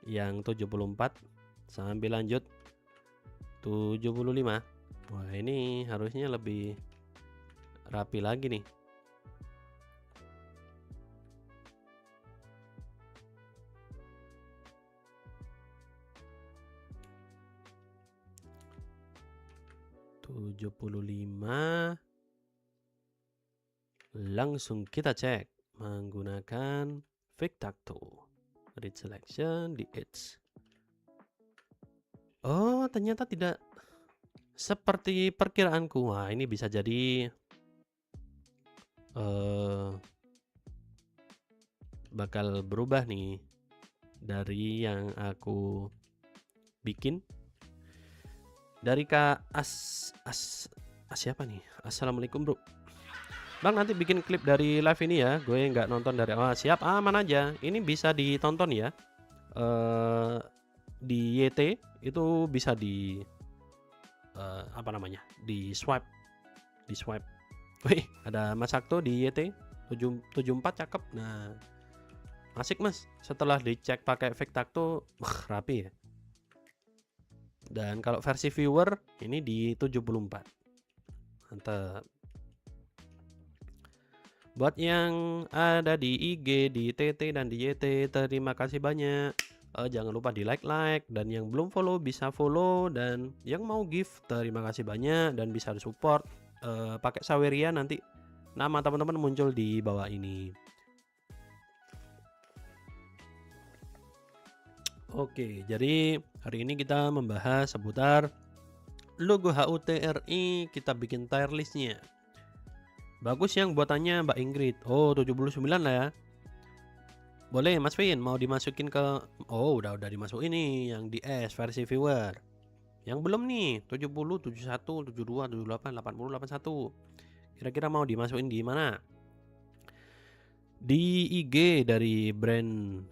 yang 74 sambil lanjut 75. Wah, ini harusnya lebih rapi lagi nih. Langsung kita cek menggunakan Victacto. Read selection di edge. Oh, ternyata tidak seperti perkiraanku. Wah, ini bisa jadi bakal berubah nih dari yang aku bikin. Dari Kak siapa nih? Assalamualaikum bro. Bang, nanti bikin klip dari live ini ya. Gue nggak nonton dari awal. Siap, aman aja. Ini bisa ditonton ya. Di YT itu bisa di apa namanya? Di swipe. Wih, ada Mas Sakto di YT 74 cakep. Nah, asik Mas. Setelah dicek pakai Victacto, rapi ya. Dan kalau versi viewer ini di 74. Mantap. Buat yang ada di IG, di TT dan di YT, terima kasih banyak. Jangan lupa di like, dan yang belum follow bisa follow, dan yang mau gift terima kasih banyak dan bisa support pakai Saweria, nanti nama teman-teman muncul di bawah ini. Oke, jadi hari ini kita membahas seputar logo HUTRI. Kita bikin tier listnya. Bagus yang buatannya Mbak Ingrid. Oh, 79 lah ya. Boleh Mas Vin, mau dimasukin ke... Oh, udah dimasukin nih yang di S versi viewer. Yang belum nih, 70, 71, 72, 78, 80, 81. Kira-kira mau dimasukin di mana? Di IG dari brand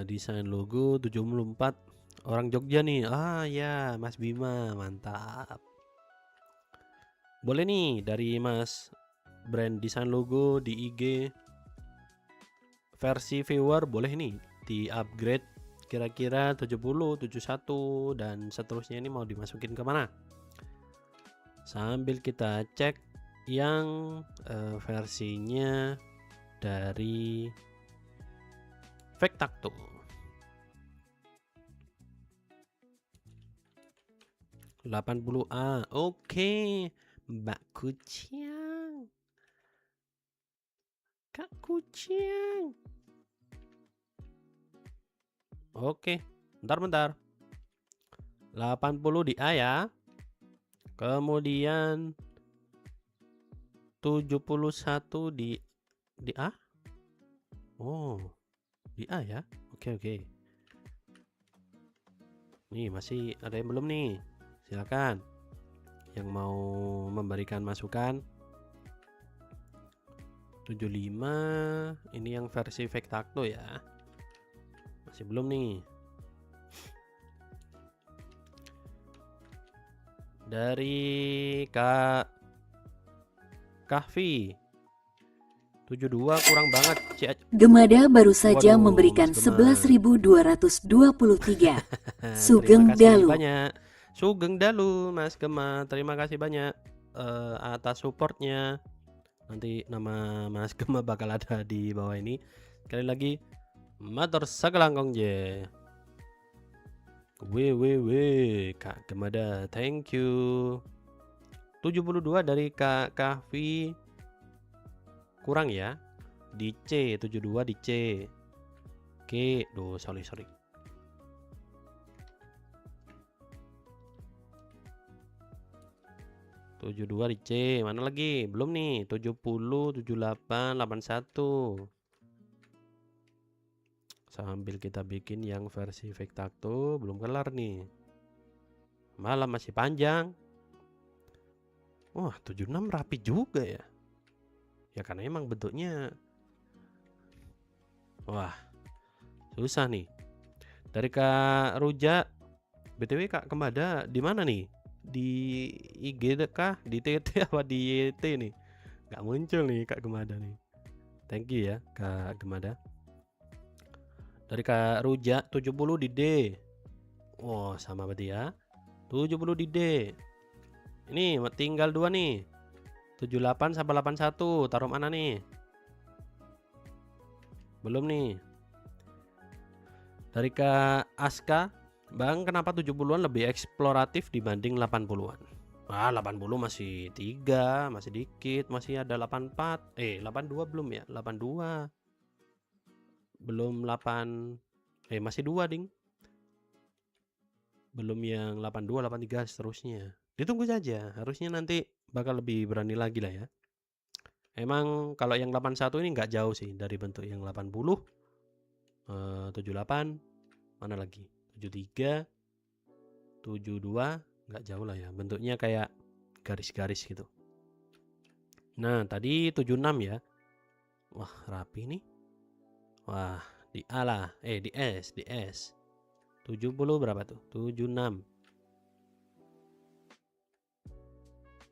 desain logo 74 orang Jogja nih. Ah ya, Mas Bima, mantap. Boleh nih dari Mas brand desain logo di IG versi viewer, boleh nih di upgrade kira-kira 70, 71 dan seterusnya. Ini mau dimasukin ke mana? Sambil kita cek yang versinya dari Victacto. (80A). Oke, Mbak Kucing. Kak Kucing. Oke, bentar. 80 di A ya. Kemudian 71 di A. Oh, di A ya. Oke. Nih masih ada yang belum nih. Silakan yang mau memberikan masukan. 75 ini yang versi Victacto ya. Masih belum nih. Dari Kak Kahfi 72 kurang banget. Gemada baru saja memberikan 11.223. Sugeng Dalu. Sugeng Dalu Mas Gema, terima kasih banyak atas supportnya. Nanti nama Mas Gema bakal ada di bawah ini. Sekali lagi matur sagelangkong je. Weh Kak Gemada, thank you. 72 dari Kak Kahfi kurang ya. Di C, 72 di C. Oke, sorry. (72) di C. Mana lagi? Belum nih. 70, 78, 81. Sambil kita bikin yang versi Victacto, belum kelar nih. Malam masih panjang. Wah, 76 rapi juga ya. Ya karena emang bentuknya. Wah, susah nih. Dari Kak Ruja. BTW Kak Kemada di mana nih? Di IG kah? Di TT apa di YT nih? Nggak muncul nih Kak Gemada nih. Thank you ya Kak Gemada. Dari Kak Rujak 70 di D. Oh, sama berarti ya. 70 di D. Ini tinggal 2 nih. 78 sampai 81. Taruh mana nih? Belum nih. Dari Kak Aska, Bang, kenapa 70-an lebih eksploratif dibanding 80-an? 80 masih 3, masih dikit, masih ada 84. 82 belum ya? 82. Belum 8. Masih 2, Ding. Belum yang 82, 83 seterusnya. Ditunggu saja, harusnya nanti bakal lebih berani lagi lah ya. Emang kalau yang 81 ini nggak jauh sih dari bentuk yang 80, 78, mana lagi? 73, 72, nggak jauh lah ya. Bentuknya kayak garis-garis gitu. Nah, tadi 76 ya. Wah, rapi nih. Wah, di A lah. Di S, di S. 70 berapa tuh? 76.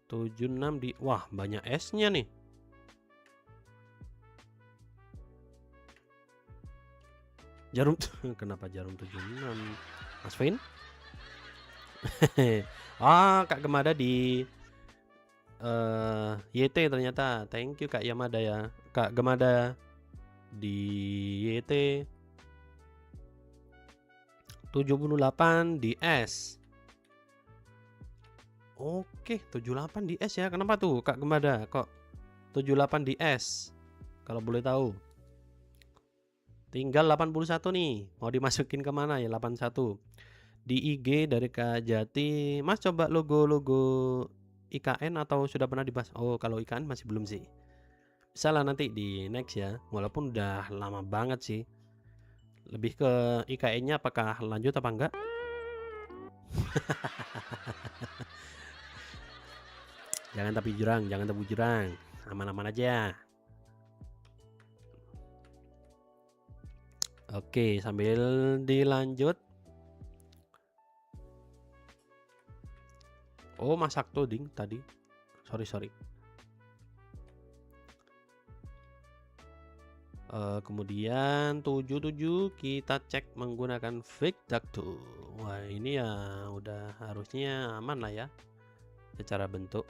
76 di, wah banyak S-nya nih. Jarum kenapa jarum 76? Mas Vin? Kak Gemada di YT ternyata. Thank you Kak Yamada ya. Kak Gemada di YT 78 di S. Oke, 78 di S ya. Kenapa tuh Kak Gemada kok 78 di S? Kalau boleh tahu. Tinggal 81 nih. Mau dimasukin kemana ya 81? Di IG dari Kak Jati, Mas coba logo-logo IKN atau sudah pernah dibahas? Oh, kalau IKN masih belum sih. Bisa lah nanti di next ya. Walaupun udah lama banget sih. Lebih ke IKN-nya apakah lanjut apa enggak? Jangan tapi jurang, jangan tebu jurang. Aman-aman aja. Oke, sambil dilanjut. Oh, masak tuh ding tadi. Sorry. Kemudian 77 kita cek menggunakan Victactu. Wah, ini ya udah harusnya aman lah ya secara bentuk.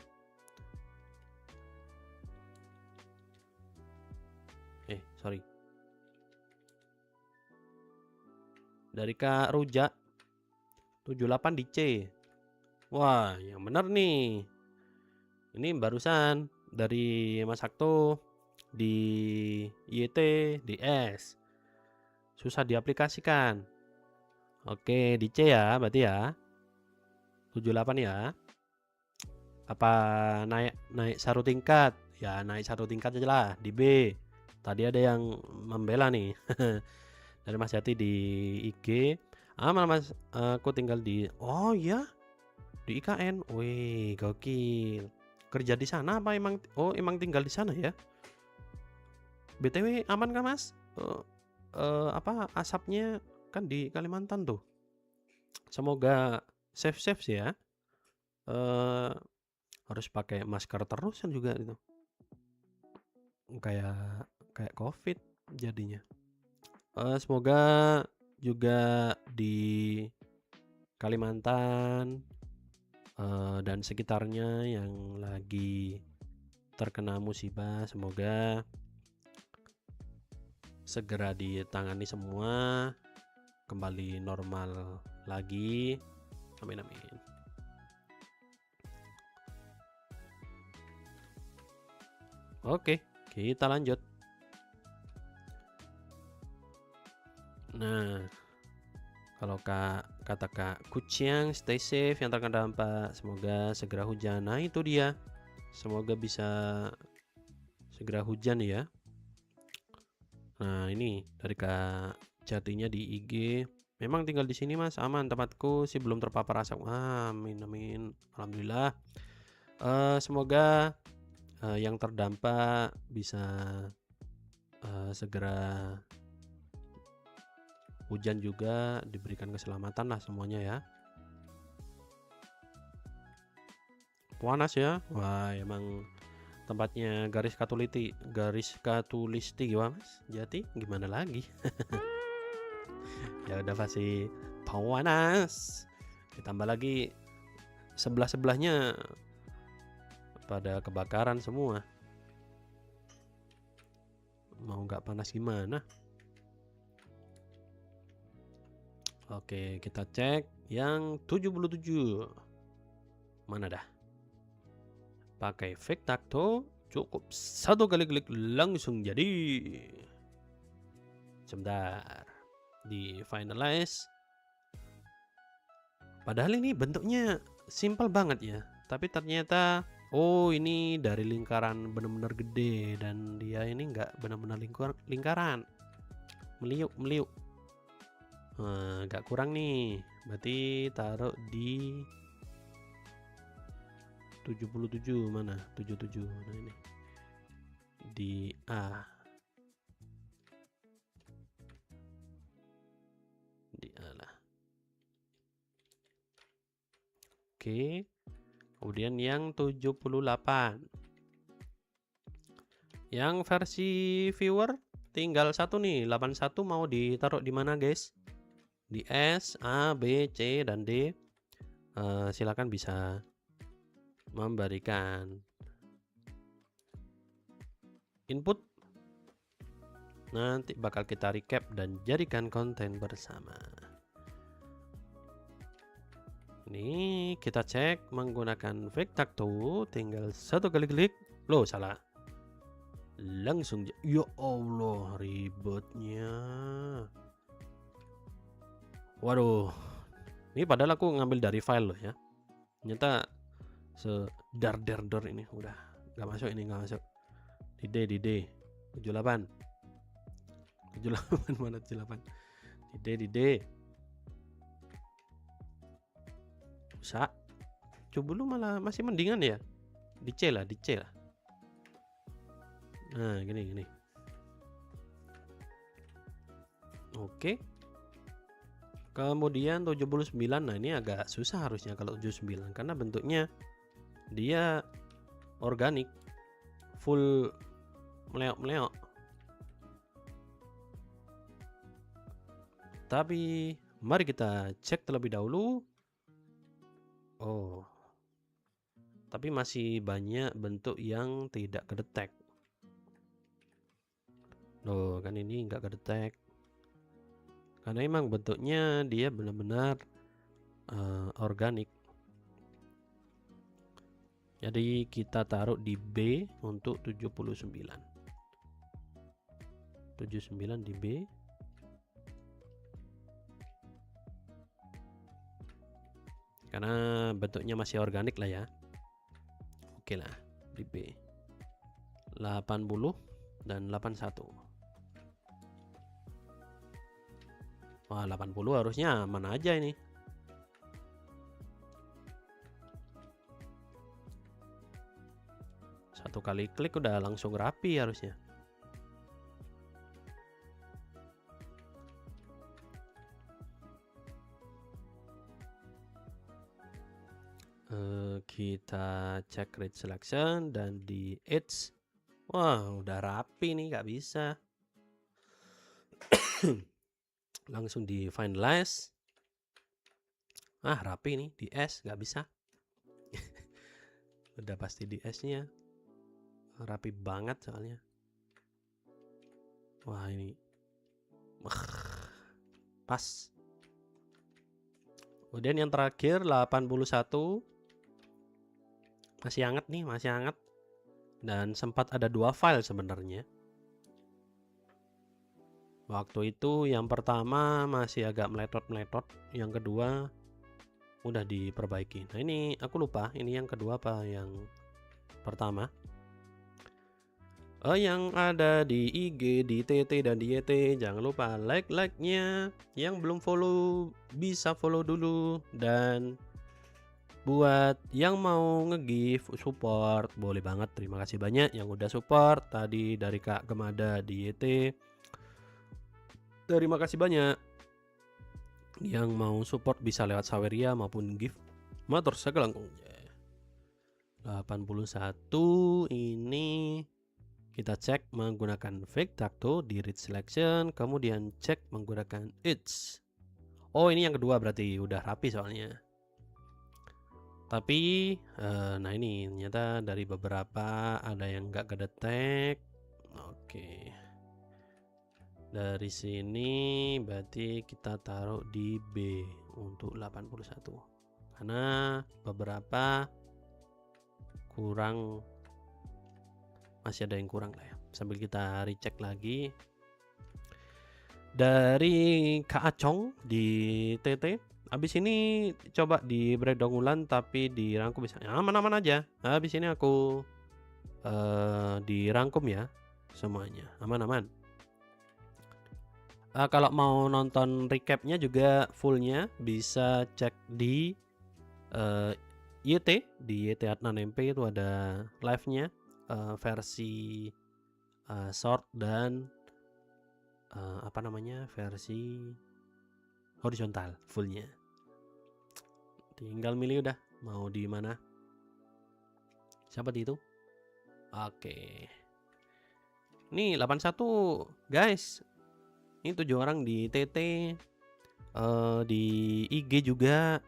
Sorry. Dari Kak Rujak 78 di C. Wah, yang benar nih. Ini barusan dari Mas Sakto di YT di S. Susah diaplikasikan. Oke, di C ya, berarti ya. 78 ya. Apa naik satu tingkat? Ya, naik satu tingkat aja lah di B. Tadi ada yang membela nih. Dari Mas Jati di IG. Aman Mas, aku tinggal di, oh ya, di IKN. Wih, gokil. Kerja di sana apa emang? Oh, emang tinggal di sana ya. BTW aman kan Mas? Apa asapnya kan di Kalimantan tuh. Semoga safe sih ya. Harus pakai masker terus kan juga itu. Kayak COVID jadinya. Semoga juga di Kalimantan dan sekitarnya yang lagi terkena musibah, semoga segera ditangani semua, kembali normal lagi. Amin. Oke, kita lanjut. Nah, kalau kata Kak Kuciang, stay safe yang terkena dampak, semoga segera hujan. Nah, itu dia. Semoga bisa segera hujan ya. Nah, ini dari Kak Jatinya di IG. Memang tinggal di sini Mas, aman, tempatku sih belum terpapar asap. Amin. Alhamdulillah. Semoga yang terdampak bisa segera hujan juga, diberikan keselamatan lah semuanya ya. Panas ya. Wah, emang tempatnya garis katulisti gimana Mas? Jati gimana lagi? Ya udah pasti panas. Ditambah lagi sebelah-sebelahnya pada kebakaran semua. Mau nggak panas gimana? Oke, kita cek yang 77. Mana dah? Pakai fake tacto, cukup satu kali klik langsung jadi. Sebentar, di finalize. Padahal ini bentuknya simple banget ya, tapi ternyata oh ini dari lingkaran benar-benar gede dan dia ini nggak benar-benar lingkaran, meliuk. Nah, agak kurang nih, berarti taruh di 77. Mana 77? Nah ini di A, di A lah. Oke, kemudian yang 78 yang versi viewer tinggal satu nih, 81 mau ditaruh di mana guys? Di S, A, B, C, dan D. Silakan bisa memberikan input. Nanti bakal kita recap dan jadikan konten bersama. Ini kita cek menggunakan fake tacto, tinggal satu kali klik. Loh, salah. Langsung ya Allah, ribetnya. Waduh, ini padahal aku ngambil dari file loh ya. Ternyata sedar-der ini udah nggak masuk, ini nggak masuk. Di D 78 mana 78 di D usah. Coba dulu malah masih mendingan ya. Di C lah. Nah gini. Oke. Kemudian 79, nah ini agak susah harusnya kalau 79 karena bentuknya dia organik, full meleok. Tapi mari kita cek terlebih dahulu. Oh, tapi masih banyak bentuk yang tidak kedetek. Loh, kan ini nggak kedetek. Karena emang bentuknya dia benar-benar organik. Jadi kita taruh di B untuk 79 di B. Karena bentuknya masih organik lah ya. Oke lah, di B 80 dan 81. Wah, 80 harusnya aman aja ini. Satu kali klik udah langsung rapi harusnya. Kita cek read selection dan di edge. Wah, udah rapi nih, nggak bisa. Langsung di finalize. Rapi nih di S, nggak bisa. Udah pasti di S-nya. Rapi banget soalnya. Wah, ini pas. Kemudian yang terakhir 81. Masih hangat nih, masih hangat. Dan sempat ada 2 file sebenarnya. Waktu itu yang pertama masih agak meletot-meletot, yang kedua udah diperbaiki. Nah ini aku lupa, ini yang kedua apa yang pertama. Yang ada di IG, di TT, dan di YT, jangan lupa like-nya. Yang belum follow bisa follow dulu. Dan buat yang mau nge-give support boleh banget, terima kasih banyak yang udah support tadi dari Kak Gemada di YT. Terima kasih banyak. Yang mau support bisa lewat Saweria maupun gift. Matur segelangkung. 81 ini kita cek menggunakan Fake Tacto di Read Selection, kemudian cek menggunakan It's. Oh, ini yang kedua berarti udah rapi soalnya. Tapi nah ini ternyata dari beberapa ada yang nggak kedetek. Oke. Dari sini berarti kita taruh di B untuk 81. Karena beberapa kurang, masih ada yang kurang lah ya. Sambil kita recheck lagi. Dari Kak Acong di TT, habis ini coba di breakdown ulang tapi dirangkum bisa aman-aman aja. Habis ini aku dirangkum ya semuanya aman-aman. Kalau mau nonton recapnya juga fullnya bisa cek di YT, di YT Adnan MP itu ada live-nya versi short dan versi horizontal fullnya. Tinggal milih udah mau di mana. Siapa itu? Oke. Nih 81 guys. Ini 7 orang di TT, di IG juga,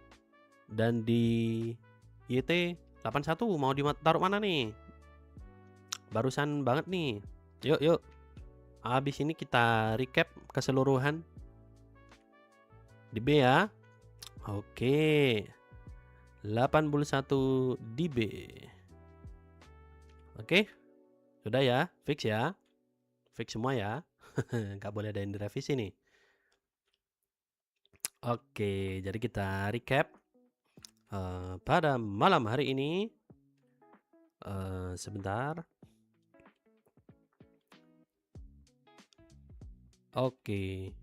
dan di YT 81 mau ditaruh mana nih? Barusan banget nih. Yuk. Habis ini kita recap keseluruhan di B ya. Oke. 81 di B. Oke. Sudah ya, fix ya. Fix semua ya. Nggak boleh ada yang direvisi nih. Oke, jadi kita recap pada malam hari ini. Sebentar. Oke,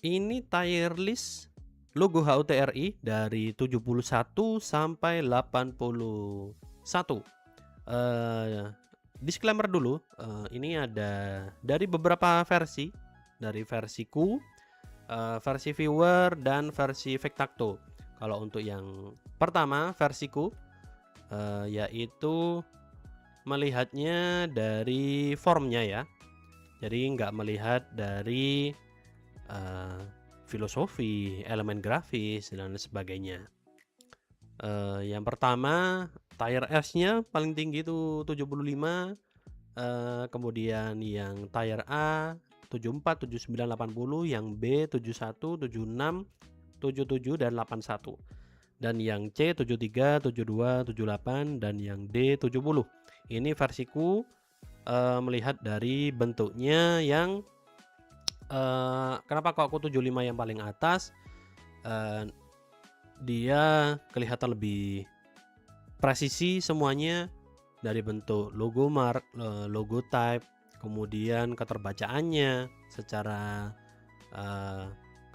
ini tier list logo HUTRI dari 71 sampai 81. Disclaimer dulu, ini ada dari beberapa versi, dari versi Q, versi viewer, dan versi Fake Tacto. Kalau untuk yang pertama versi Q, yaitu melihatnya dari formnya ya, jadi nggak melihat dari filosofi, elemen grafis, dan sebagainya. Yang pertama tier S-nya paling tinggi itu 75, kemudian yang tier A 74, 79, 80, yang B 71, 76, 77 dan 81. Dan yang C 73, 72, 78 dan yang D 70. Ini versiku melihat dari bentuknya yang kenapa kok aku 75 yang paling atas? Dia kelihatan lebih presisi semuanya, dari bentuk logo mark, logo type, kemudian keterbacaannya secara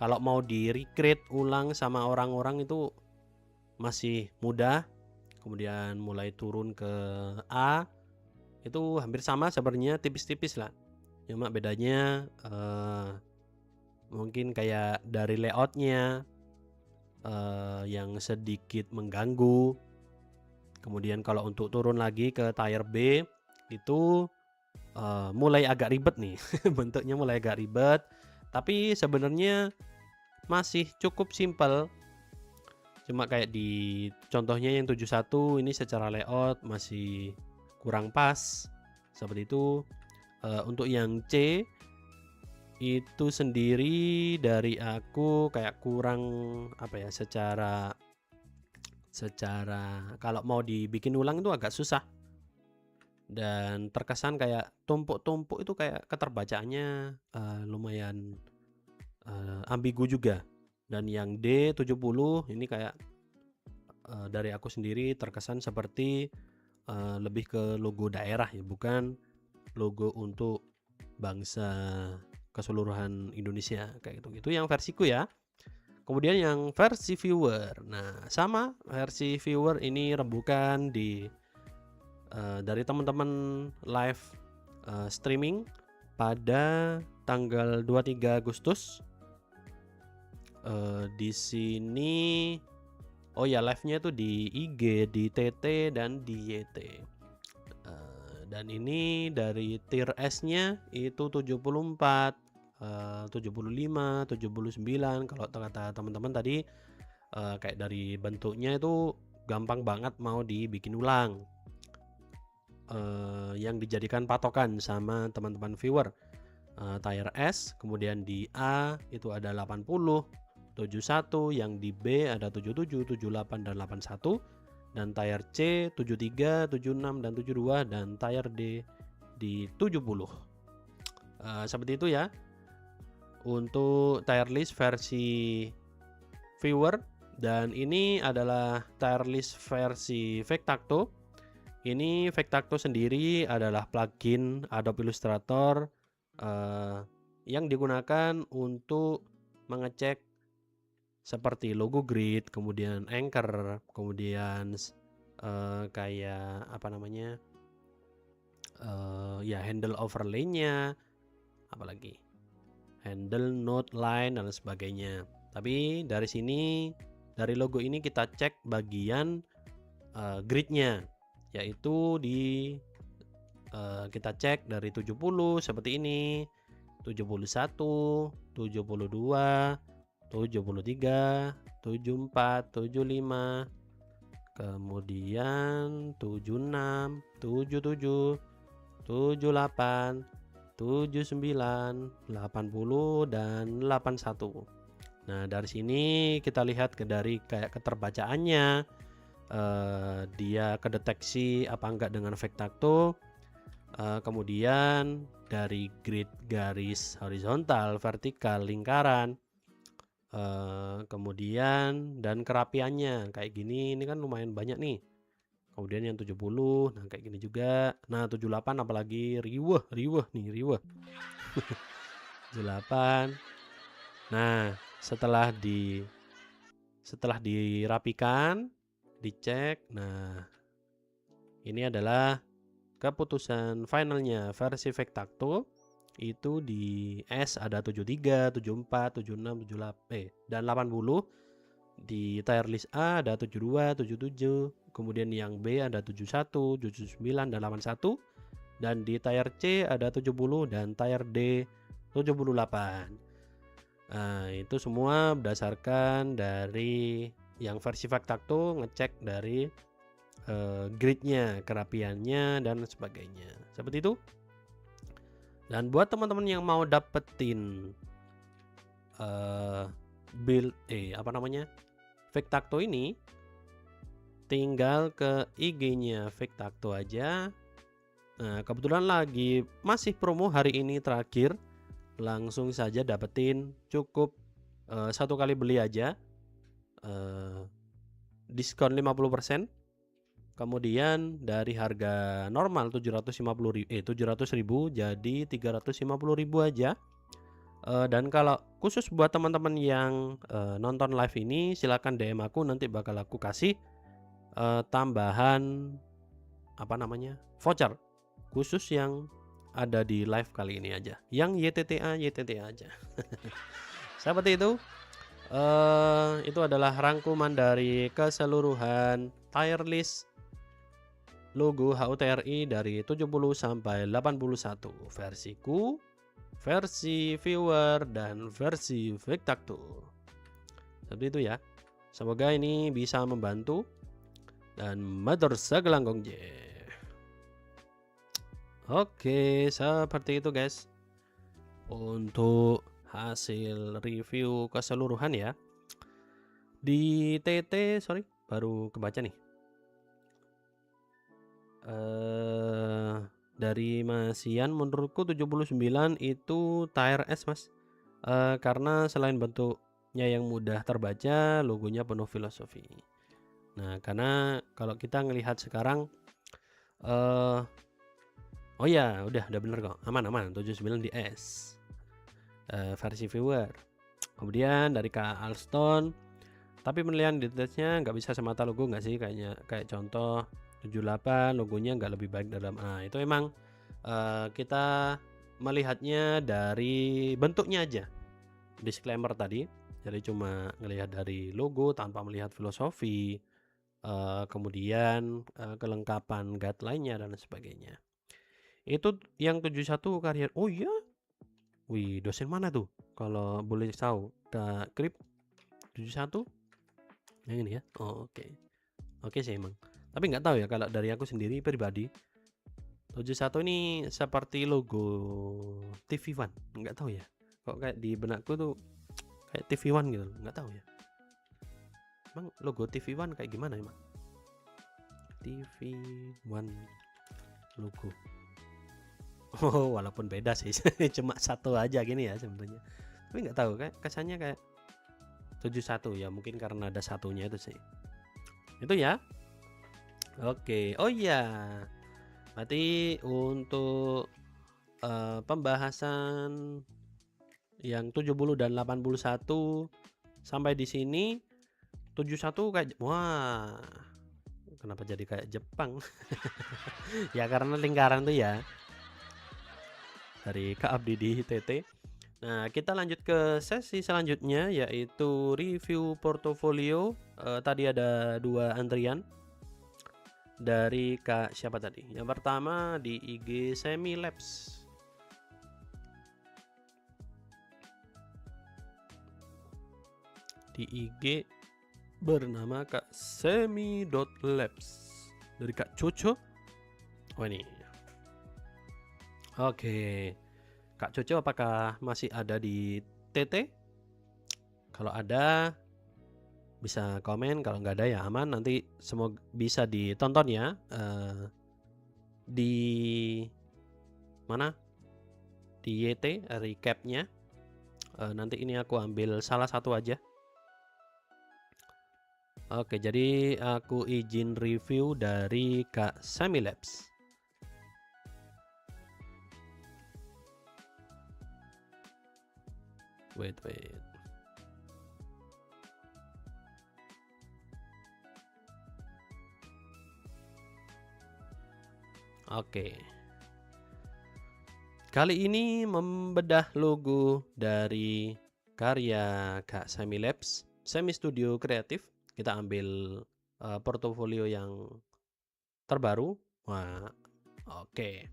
kalau mau di recreate ulang sama orang-orang itu masih mudah, kemudian mulai turun ke A itu hampir sama sebenarnya, tipis-tipis lah, cuma bedanya mungkin kayak dari layoutnya yang sedikit mengganggu. Kemudian kalau untuk turun lagi ke tier B itu mulai agak ribet nih. Bentuknya mulai agak ribet, tapi sebenarnya masih cukup simpel. Cuma kayak di contohnya yang 71 ini secara layout masih kurang pas seperti itu. Untuk yang C itu sendiri dari aku kayak kurang secara kalau mau dibikin ulang itu agak susah, dan terkesan kayak tumpuk-tumpuk, itu kayak keterbacaannya lumayan ambigu juga. Dan yang D70 ini kayak dari aku sendiri terkesan seperti lebih ke logo daerah ya, bukan logo untuk bangsa keseluruhan Indonesia kayak gitu. Itu yang versiku ya. Kemudian yang versi viewer, nah sama versi viewer ini rembukan dari teman-teman live streaming pada tanggal 23 Agustus. Di sini Oh ya, live-nya itu di IG, di TT, dan di YT. Dan ini dari tier S-nya itu 74, 75, 79. Kalau kata teman-teman tadi kayak dari bentuknya itu gampang banget mau dibikin ulang. Yang dijadikan patokan sama teman-teman viewer. Tier S, kemudian di A itu ada 80, 71, yang di B ada 77, 78, dan 81, dan tier C 73, 76, dan 72, dan tier D di 70. Seperti itu ya untuk tier list versi viewer. Dan ini adalah tier list versi Vectacto. Ini Vectacto sendiri adalah plugin Adobe Illustrator yang digunakan untuk mengecek seperti logo grid, kemudian anchor, kemudian kayak apa namanya, ya handle overlay-nya, apalagi handle node line dan sebagainya. Tapi dari sini, dari logo ini kita cek bagian gridnya, yaitu di kita cek dari 70 seperti ini, 71, 72, 73, 74, 75, kemudian 76, 77, 78, 79, 80, dan 81. Nah, dari sini kita lihat dari kayak keterbacaannya, dia kedeteksi apa enggak dengan Vectacto. Kemudian dari grid garis horizontal, vertikal, lingkaran, kemudian dan kerapiannya kayak gini. Ini kan lumayan banyak nih. Kemudian yang 70, nah kayak gini juga. Nah 78 apalagi riweh nih, riweh. 78. Nah setelah dirapikan, dicek, nah ini adalah keputusan finalnya versi Vectacto. Itu di S ada 73, 74, 76, 78, dan 80. Di tier list A ada 72, 77, kemudian yang B ada 71, 79, dan 81, dan di tier C ada 70, dan tier D 78. Nah, itu semua berdasarkan dari yang versi Vectacto ngecek dari gridnya, kerapiannya, dan sebagainya. Seperti itu. Dan buat teman-teman yang mau dapetin build Vectacto ini, tinggal ke IG-nya Vectacto aja. Nah, kebetulan lagi masih promo hari ini terakhir. Langsung saja dapetin, cukup satu kali beli aja, diskon 50%. Kemudian dari harga normal 700.000 jadi 350.000 aja. Dan kalau khusus buat teman-teman yang nonton live ini, silakan DM aku, nanti bakal aku kasih tambahan voucher khusus yang ada di live kali ini aja, yang YTTA aja. Seperti itu. Itu adalah rangkuman dari keseluruhan tier list logo HUTRI dari 70 sampai 81, versiku, versi viewer, dan versi Vectacto. Seperti itu ya. Semoga ini bisa membantu, dan matur sagelanggong je. Oke, seperti itu guys untuk hasil review keseluruhan ya. Di TT, sorry, baru kebaca nih. Dari Mas Ian, menurutku 79 itu tier S mas, karena selain bentuknya yang mudah terbaca, logonya penuh filosofi. Nah, karena kalau kita ngelihat sekarang, oh ya, udah bener kok, aman 79 di S, versi viewer. Kemudian dari Kak Alston, tapi penilaian detailnya nggak bisa semata logo nggak sih, kayak contoh 78 logonya nggak lebih baik dalam. Nah, itu emang kita melihatnya dari bentuknya aja. Disclaimer tadi, Jadi cuma ngelihat dari logo tanpa melihat filosofi, kemudian, kelengkapan guideline-nya dan sebagainya. Itu yang 71 karya oh iya? Wih, dosen mana tuh? Kalau boleh tahu, Kak Krip 71? Yang ini ya? Oh, oke. Oke sih emang. Tapi nggak tahu ya kalau dari aku sendiri pribadi, 71 ini seperti logo TV One, nggak tahu ya. Kok kayak di benakku tuh kayak TV One gitu, nggak tahu ya. Emang logo TV One kayak gimana emang? TV One logo. Oh, walaupun beda sih, cuma satu aja gini ya sebenarnya. Tapi nggak tahu kayak kesannya kayak 71 ya, mungkin karena ada satunya itu sih. Itu ya. Oke. Oh iya. Berarti untuk pembahasan yang 70 dan 81 sampai di sini. 71 kayak wah. Kenapa jadi kayak Jepang? Ya karena lingkaran tuh ya. Dari Kak Abdi di TT. Nah, kita lanjut ke sesi selanjutnya yaitu review portofolio. Tadi ada 2 antrian dari Kak siapa tadi? Yang pertama di IG Semi Labs. Di IG bernama Kak Semi.labs dari Kak Coco. Oh ini. Oke. Kak Coco apakah masih ada di TT? Kalau ada bisa komen, kalau nggak ada ya aman. Nanti semoga bisa ditonton ya di mana? Di YT recapnya. Nanti ini aku ambil salah satu aja. Oke, jadi aku izin review dari Kak Semi Labs. Wait. Oke. Kali ini membedah logo dari karya Kak Semi Labs, Semi Studio Kreatif. Kita ambil portofolio yang terbaru. Wah, oke.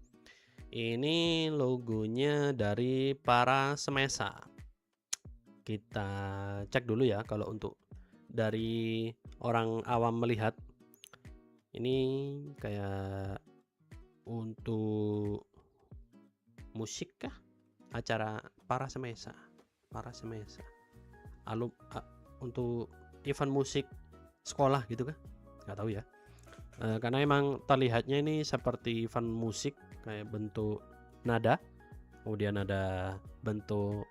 Ini logonya dari Para Semesa. Kita cek dulu ya kalau untuk dari orang awam melihat. Ini kayak untuk musik kah? Acara Para Semesa. Untuk event musik sekolah gitu kah? Nggak tahu ya. Karena emang terlihatnya ini seperti event musik kayak bentuk nada, kemudian ada bentuk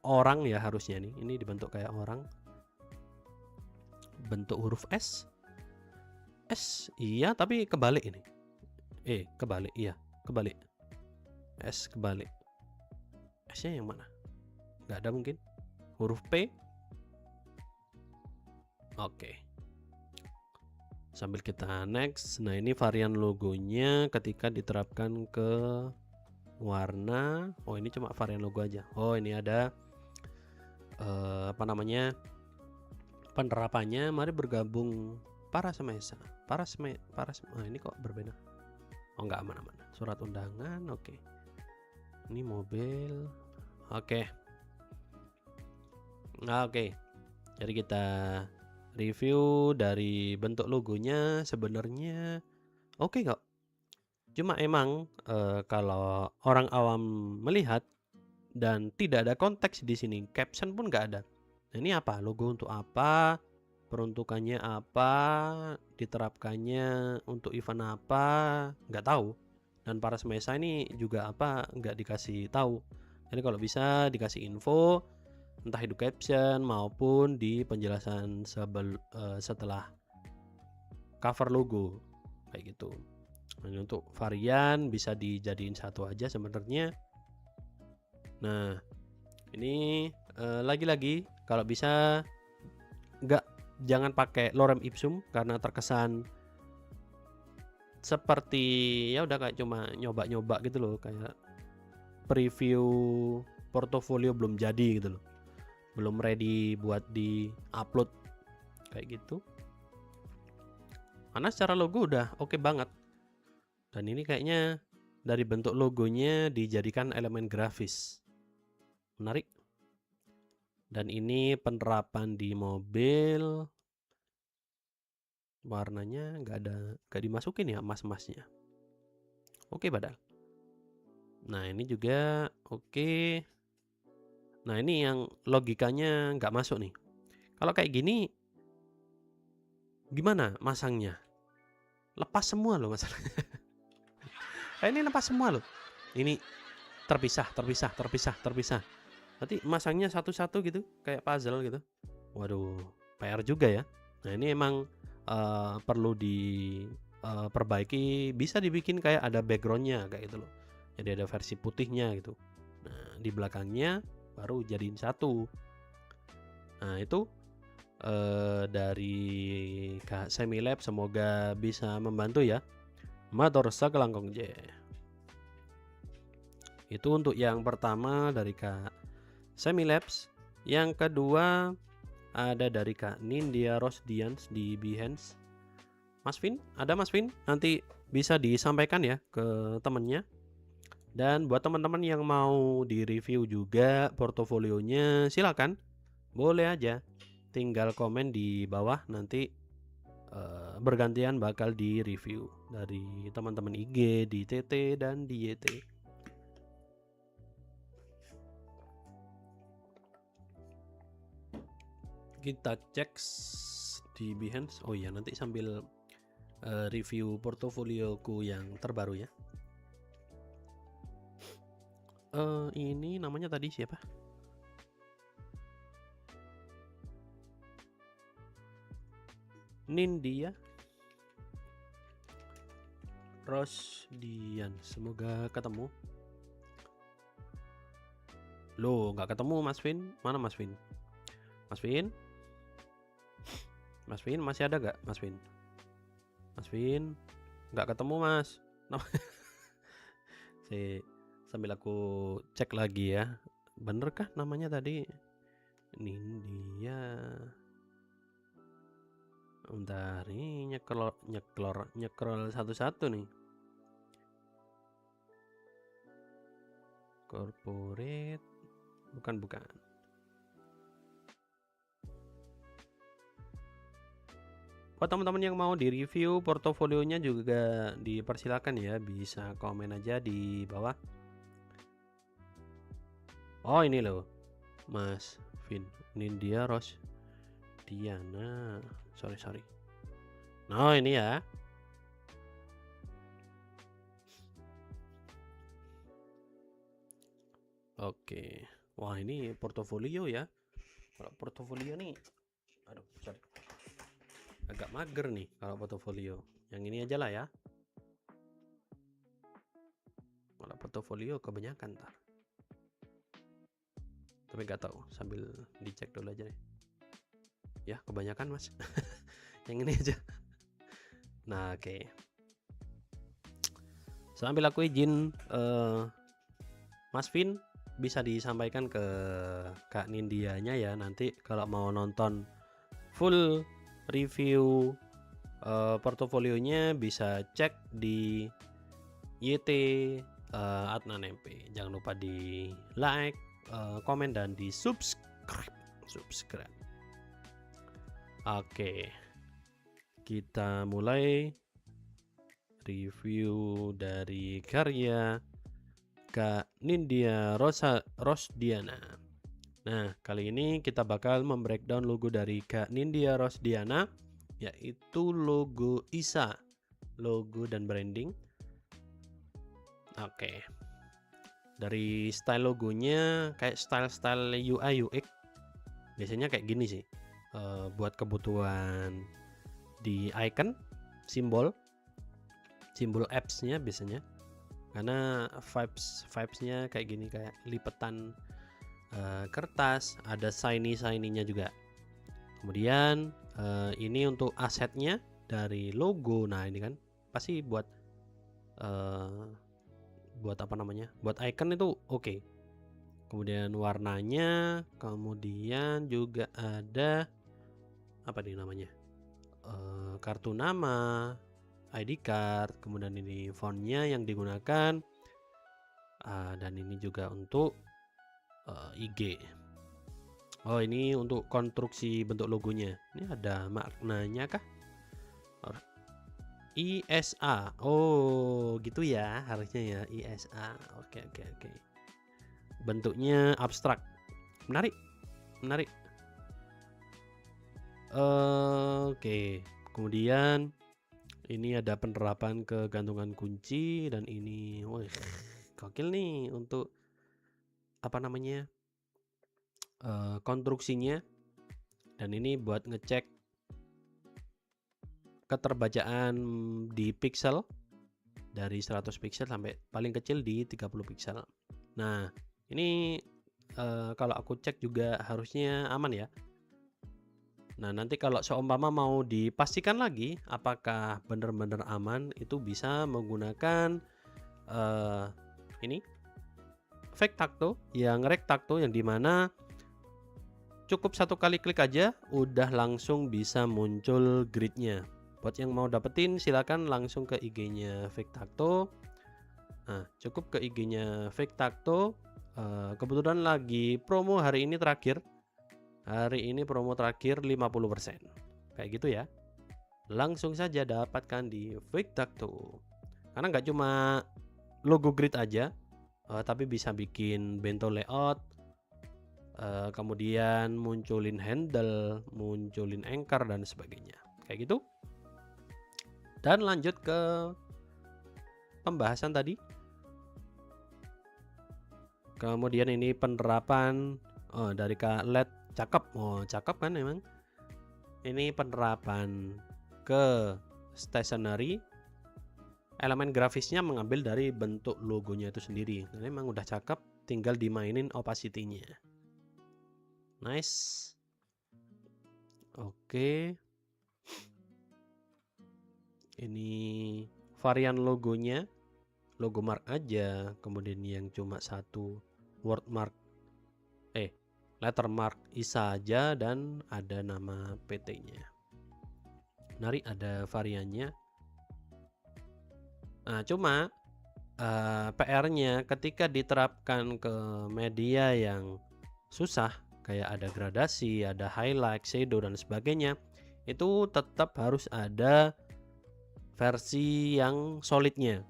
orang ya harusnya nih. Ini dibentuk kayak orang. Bentuk huruf S. Iya, tapi kebalik ini. Kebalik, iya, kebalik. S kebalik. S-nya yang mana? Nggak ada mungkin. Huruf P. Oke. Sambil kita next. Nah, ini varian logonya ketika diterapkan ke warna. Oh, ini cuma varian logo aja. Oh, ini ada penerapannya. Mari bergabung Para Semesa. Ini kok berbeda? Oh, enggak, aman-aman. Surat undangan, oke. Ini mobil. Oke. Jadi kita review dari bentuk logonya sebenarnya oke kok. Cuma emang kalau orang awam melihat dan tidak ada konteks di sini, caption pun nggak ada. Nah, ini apa? Logo untuk apa? Peruntukannya apa? Diterapkannya untuk event apa? Nggak tahu. Dan Para Semesa ini juga apa? Nggak dikasih tahu. Jadi kalau bisa dikasih info, entah itu caption maupun di penjelasan setelah cover logo kayak gitu. Nah, untuk varian bisa dijadiin satu aja sebenarnya. Nah, ini lagi-lagi kalau bisa jangan pakai lorem ipsum karena terkesan seperti ya udah kayak cuma nyoba-nyoba gitu loh, kayak preview portofolio belum jadi gitu loh. belum ready buat di-upload kayak gitu. Karena secara logo udah oke banget. Dan ini kayaknya dari bentuk logonya dijadikan elemen grafis. Menarik. Dan ini penerapan di mobil. Warnanya nggak dimasukin ya emas-emasnya. Oke, padahal. Nah, ini juga oke. Nah, ini yang logikanya nggak masuk nih. Kalau kayak gini, gimana masangnya? Lepas semua loh masalahnya. Ini lepas semua loh. Ini terpisah. Nanti masangnya satu-satu gitu, kayak puzzle gitu. Waduh, PR juga ya. Nah, ini emang perlu diperbaiki. Bisa dibikin kayak ada backgroundnya kayak gitu loh. Jadi ada versi putihnya gitu. Nah, di belakangnya baru jadiin satu. Nah, itu dari Kak Semilab, semoga bisa membantu ya. Matur sakelangkong je. Itu untuk yang pertama dari Kak Semilabs. Yang kedua ada dari Kak Nindya Rosdians di Behance. Mas Vin, ada Mas Vin? Nanti bisa disampaikan ya ke temennya. Dan buat teman-teman yang mau di-review juga portofolionya, silakan. Boleh aja. Tinggal komen di bawah, nanti bergantian bakal di-review dari teman-teman IG, di TT dan di YT. Kita cek di Behance. Oh iya, nanti sambil review portofolioku yang terbaru ya. Ini namanya tadi siapa? Nindya Rosdian. Semoga ketemu. Loh, nggak ketemu Mas Vin. Mana Mas Vin? Mas Vin? Mas Vin masih ada gak Mas Vin? Mas Vin? Nggak ketemu Mas. Sambil aku cek lagi ya. Bener kah namanya tadi? Nindya. Bentar, ini nyekrol satu-satu nih. Corporate. Bukan. Buat teman-teman yang mau di-review portofolionya juga dipersilakan ya, bisa komen aja di bawah. Oh, ini loh. Mas Vin, Nindya Rosdiana. Sorry. Nah, ini ya. Oke. Wah, ini portofolio ya. Kalau portofolio nih, aduh, sorry. Agak mager nih kalau portofolio. Yang ini aja lah ya. Kalau portofolio kebanyakan ntar. Tapi nggak tahu, sambil dicek dulu aja deh. Ya, kebanyakan Mas. Yang ini aja. Nah, oke. Sambil aku izin, Mas Vin bisa disampaikan ke Kak Nindianya ya, nanti kalau mau nonton full review portofolionya bisa cek di YT Adnan MP. Jangan lupa di like, komen, dan di subscribe. Oke, kita mulai review dari karya Kak Nindya Rosdiana. Nah, kali ini kita bakal membreakdown logo dari Kak Nindya Rosdiana, yaitu logo ISA, logo dan branding. Oke. Dari style logonya kayak style UI UX. Biasanya kayak gini sih. Buat kebutuhan di icon, simbol apps-nya biasanya. Karena vibes-nya kayak gini, kayak lipetan kertas, ada shiny-nya juga. Kemudian ini untuk asetnya dari logo. Nah, ini kan pasti buat apa namanya? Buat icon itu oke. kemudian warnanya, kemudian juga ada apa nih namanya? Kartu nama, ID card, kemudian ini fontnya yang digunakan, dan ini juga untuk IG. Oh, ini untuk konstruksi bentuk logonya. Ini ada maknanya kah? ISA. Oh, gitu ya harusnya ya, ISA. Oke, oke, oke. Bentuknya abstrak. Menarik, menarik. Oke. Kemudian ini ada penerapan kegantungan kunci dan ini, wih, gokil nih untuk apa namanya? Konstruksinya, dan ini buat ngecek keterbacaan di pixel dari 100 pixel sampai paling kecil di 30 pixel. Nah, ini kalau aku cek juga harusnya aman ya. Nah, nanti kalau seumpama mau dipastikan lagi apakah benar-benar aman, itu bisa menggunakan ini fake tacto yang rectacto, yang dimana cukup satu kali klik aja udah langsung bisa muncul gridnya. Buat yang mau dapetin silakan langsung ke IG-nya Fake Tacto. Nah, cukup ke IG-nya Fake Tacto. Kebetulan lagi promo hari ini terakhir. Hari ini promo terakhir 50%. Kayak gitu ya. Langsung saja dapatkan di Fake Tacto. Karena nggak cuma logo grid aja, tapi bisa bikin bento layout, kemudian munculin handle, munculin anchor dan sebagainya. Kayak gitu. Dan lanjut ke pembahasan tadi. Kemudian ini penerapan dari Kak LED, cakep. Oh, cakep kan emang. Ini penerapan ke stationery. Elemen grafisnya mengambil dari bentuk logonya itu sendiri. Nah, emang udah cakep, tinggal dimainin opacity-nya. Nice. Oke. Ini varian logonya, logo mark aja, kemudian yang cuma satu word mark, letter mark ISA aja, dan ada nama PT-nya. Menarik, ada variannya. Nah, cuma PR-nya ketika diterapkan ke media yang susah, kayak ada gradasi, ada highlight, shadow dan sebagainya, itu tetap harus ada versi yang solidnya.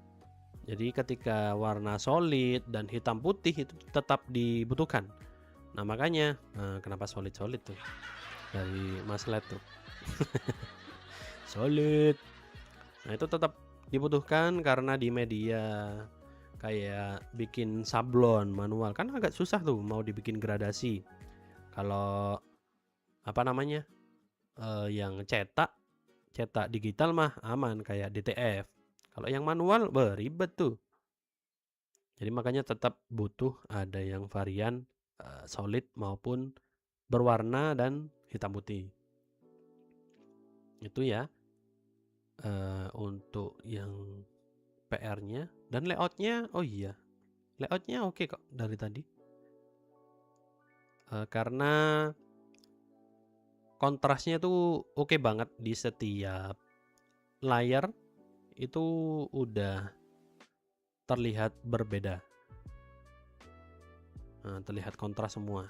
Jadi ketika warna solid dan hitam putih itu tetap dibutuhkan. Nah, makanya kenapa solid tuh dari Mas Led tuh. Solid. Nah, itu tetap dibutuhkan karena di media kayak bikin sablon manual kan agak susah tuh mau dibikin gradasi. Kalau apa namanya? Yang cetak digital mah aman kayak DTF. Kalau yang manual ribet tuh. Jadi makanya tetap butuh ada yang varian solid maupun berwarna dan hitam putih. Itu ya untuk yang PR-nya. Dan layoutnya, oh iya, layoutnya oke kok dari tadi. Karena kontrasnya tuh oke banget di setiap layar, itu udah terlihat berbeda. Terlihat kontras semua.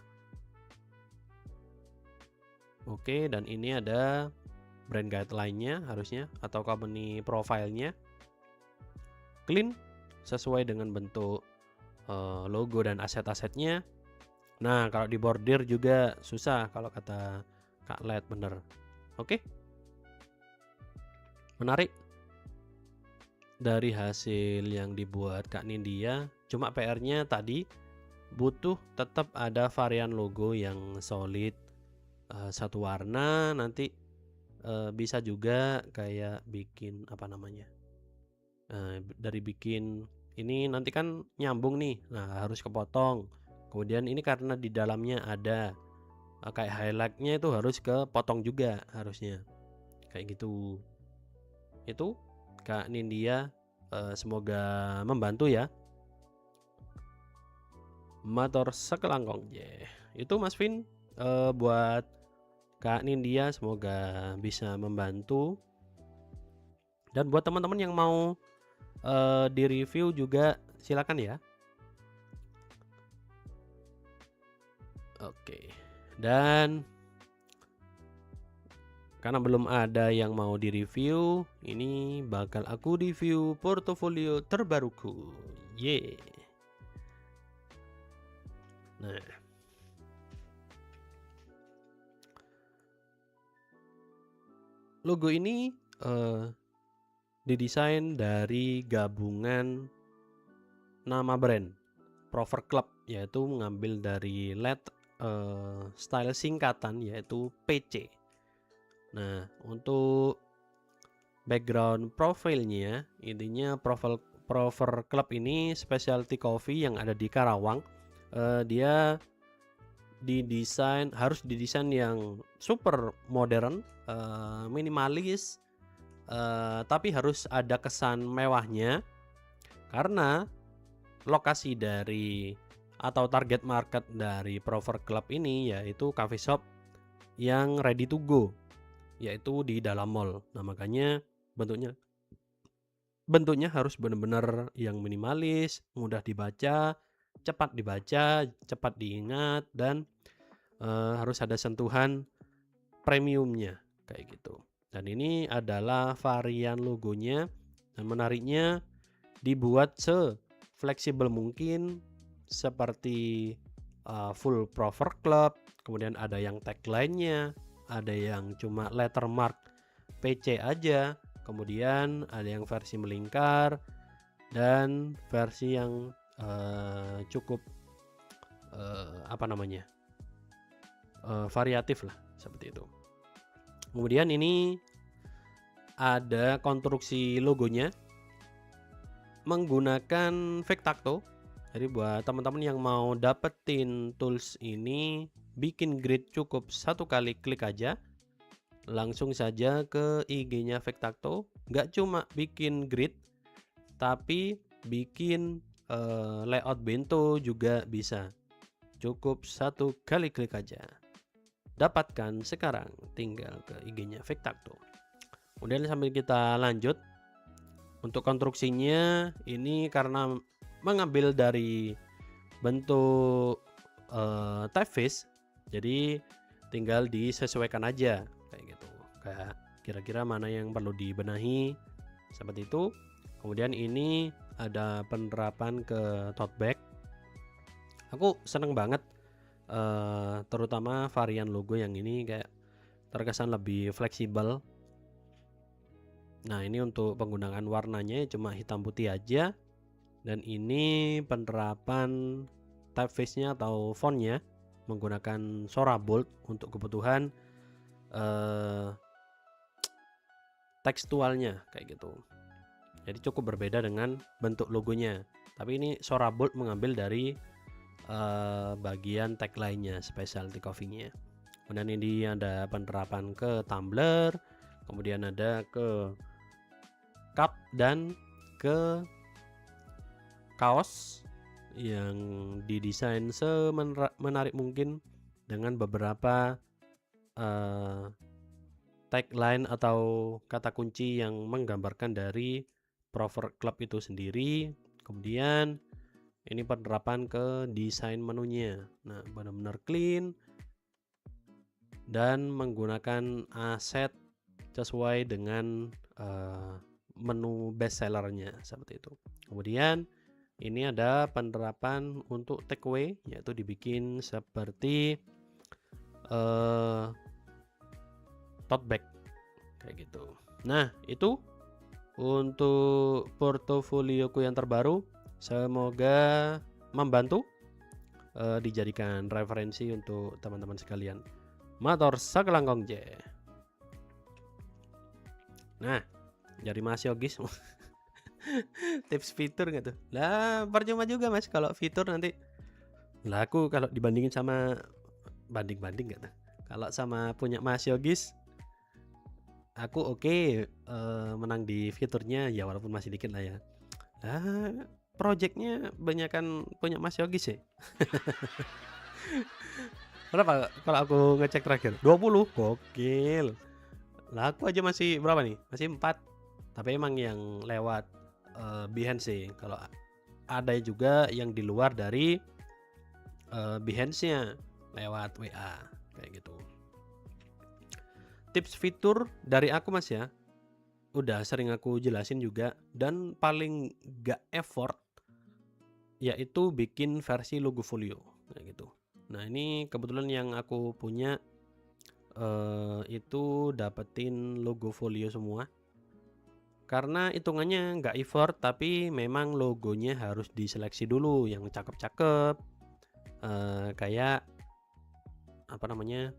Oke, dan ini ada brand guideline-nya harusnya, atau company profile-nya. Clean, sesuai dengan bentuk logo dan aset-asetnya. Nah, kalau di bordir juga susah kalau kata Kak LED, bener. Oke. Menarik. Dari hasil yang dibuat Kak Nindya, cuma PR-nya tadi butuh tetap ada varian logo yang solid, satu warna. Nanti bisa juga kayak bikin apa namanya, dari bikin ini nanti kan nyambung nih, nah harus kepotong. Kemudian ini karena di dalamnya ada kayak highlightnya, itu harus kepotong juga harusnya kayak gitu. Itu Kak Nindya, semoga membantu ya. Mator sekelangkong je. Itu Mas Vin buat Kak Nindya semoga bisa membantu. Dan buat teman-teman yang mau di-review juga silakan ya. Oke. Dan karena belum ada yang mau di-review, ini bakal aku review portofolio terbaruku. Ye. Nah, logo ini didesain dari gabungan nama brand Prover Club, yaitu mengambil dari style singkatan yaitu PC. Nah, untuk background profilnya, intinya Prover Club ini specialty coffee yang ada di Karawang. Dia harus didesain yang super modern, minimalis, tapi harus ada kesan mewahnya karena lokasi dari atau target market dari Prover Club ini yaitu coffee shop yang ready to go, yaitu di dalam mall. Nah, makanya bentuknya harus benar-benar yang minimalis, mudah dibaca, cepat diingat, dan harus ada sentuhan premiumnya kayak gitu. Dan ini adalah varian logonya, dan menariknya dibuat se-fleksibel mungkin seperti full Prover Club, kemudian ada yang tagline-nya, ada yang cuma lettermark PC aja, kemudian ada yang versi melingkar dan versi yang cukup variatif lah seperti itu. Kemudian ini ada konstruksi logonya menggunakan Vectacto. Jadi buat teman-teman yang mau dapetin tools ini, bikin grid cukup satu kali klik aja. Langsung saja ke IG-nya Vectacto. Nggak cuma bikin grid, tapi bikin layout bento juga bisa. Cukup satu kali klik aja. Dapatkan sekarang, tinggal ke IG-nya Vectacto. Kemudian sambil kita lanjut, untuk konstruksinya ini karena mengambil dari bentuk typeface, jadi tinggal disesuaikan aja kayak gitu, kayak kira-kira mana yang perlu dibenahi seperti itu. Kemudian ini ada penerapan ke tote bag. Aku seneng banget terutama varian logo yang ini kayak terkesan lebih fleksibel. Nah, ini untuk penggunaan warnanya cuma hitam putih aja. Dan ini penerapan typeface-nya atau fontnya menggunakan Sora Bold untuk kebutuhan tekstualnya kayak gitu. Jadi cukup berbeda dengan bentuk logonya. Tapi ini Sora Bold mengambil dari bagian tagline-nya, specialty coffee-nya. Kemudian ini ada penerapan ke tumbler, kemudian ada ke cup dan ke kaos yang didesain semenarik mungkin dengan beberapa tagline atau kata kunci yang menggambarkan dari Prover Club itu sendiri. Kemudian ini penerapan ke desain menunya. Nah, benar-benar clean dan menggunakan aset sesuai dengan menu bestsellernya seperti itu. Kemudian ini ada penerapan untuk takeaway, yaitu dibikin seperti tote bag kayak gitu. Nah, itu untuk portofolioku yang terbaru. Semoga membantu dijadikan referensi untuk teman-teman sekalian. Matur sakelangkong je. Nah, jadi Mas Yogis tips fitur nggak tuh? Lah percuma juga Mas kalau fitur nanti. Lah aku kalau dibandingin sama banding nggak tuh? Kalau sama punya Mas Yogis, aku menang di fiturnya ya walaupun masih dikit lah ya. project-nya banyakan punya Mas Yogi sih. Berapa kalau aku ngecek terakhir? 20, gokil. Lah aku aja masih berapa nih? Masih 4. Tapi emang yang lewat Behance sih. Kalau ada juga yang di luar dari Behance-nya lewat WA kayak gitu. Tips fitur dari aku Mas ya. Udah sering aku jelasin juga dan paling gak effort yaitu bikin versi Logofolio kayak gitu. Nah, ini kebetulan yang aku punya itu dapetin Logofolio semua. Karena hitungannya nggak effort tapi memang logonya harus diseleksi dulu yang cakep-cakep. Kayak apa namanya?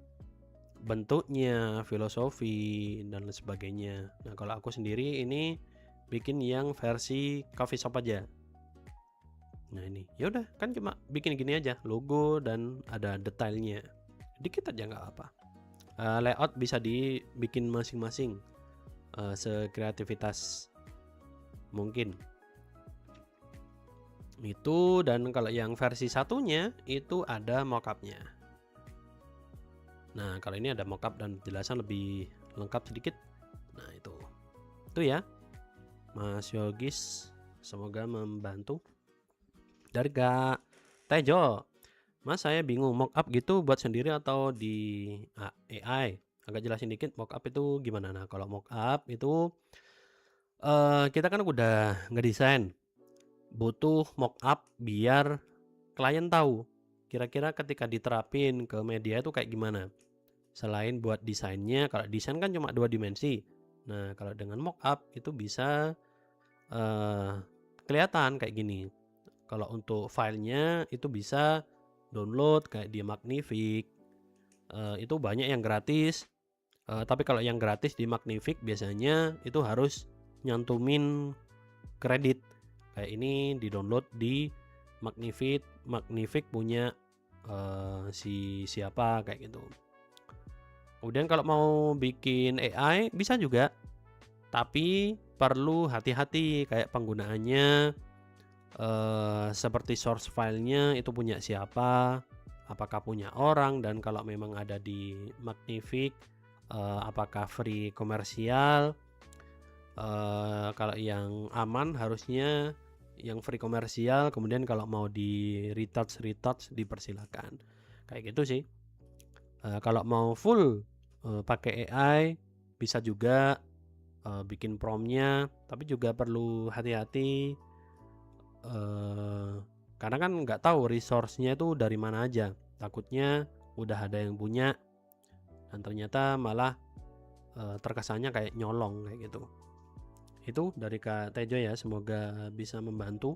Bentuknya, filosofi dan lain sebagainya. Nah, kalau aku sendiri ini bikin yang versi coffee shop aja. Nah, ini ya udah kan cuma bikin gini aja, logo dan ada detailnya. Dikit aja nggak apa. Layout bisa dibikin masing-masing sekreativitas mungkin. Itu, dan kalau yang versi satunya itu ada mockupnya. Nah, kalau ini ada mockup dan penjelasan lebih lengkap sedikit. Nah, itu ya Mas Yogis, semoga membantu. Dari Kak Tejo, Mas saya bingung mockup gitu buat sendiri atau di AI. Agak jelasin dikit mockup itu gimana. Nah, kalau mockup itu kita kan udah ngedesain, butuh mockup biar klien tahu kira-kira ketika diterapin ke media itu kayak gimana. Selain buat desainnya, kalau desain kan cuma 2 dimensi. Nah, kalau dengan mockup itu bisa kelihatan kayak gini. Kalau untuk filenya itu bisa download kayak di Magnific. Itu banyak yang gratis. Tapi kalau yang gratis di Magnific biasanya itu harus nyantumin kredit. Kayak ini di-download di Magnific punya si siapa kayak gitu. Kemudian kalau mau bikin AI bisa juga. Tapi perlu hati-hati kayak penggunaannya. Seperti source filenya itu punya siapa, apakah punya orang, dan kalau memang ada di Magnific apakah free komersial. Kalau yang aman harusnya yang free komersial, kemudian kalau mau di retouch dipersilakan kayak gitu sih. Kalau mau full pakai AI bisa juga bikin promptnya, tapi juga perlu hati-hati. Karena kan nggak tahu resource-nya itu dari mana aja. Takutnya udah ada yang punya dan ternyata malah terkesannya kayak nyolong kayak gitu. Itu dari Kak Tejo ya, semoga bisa membantu.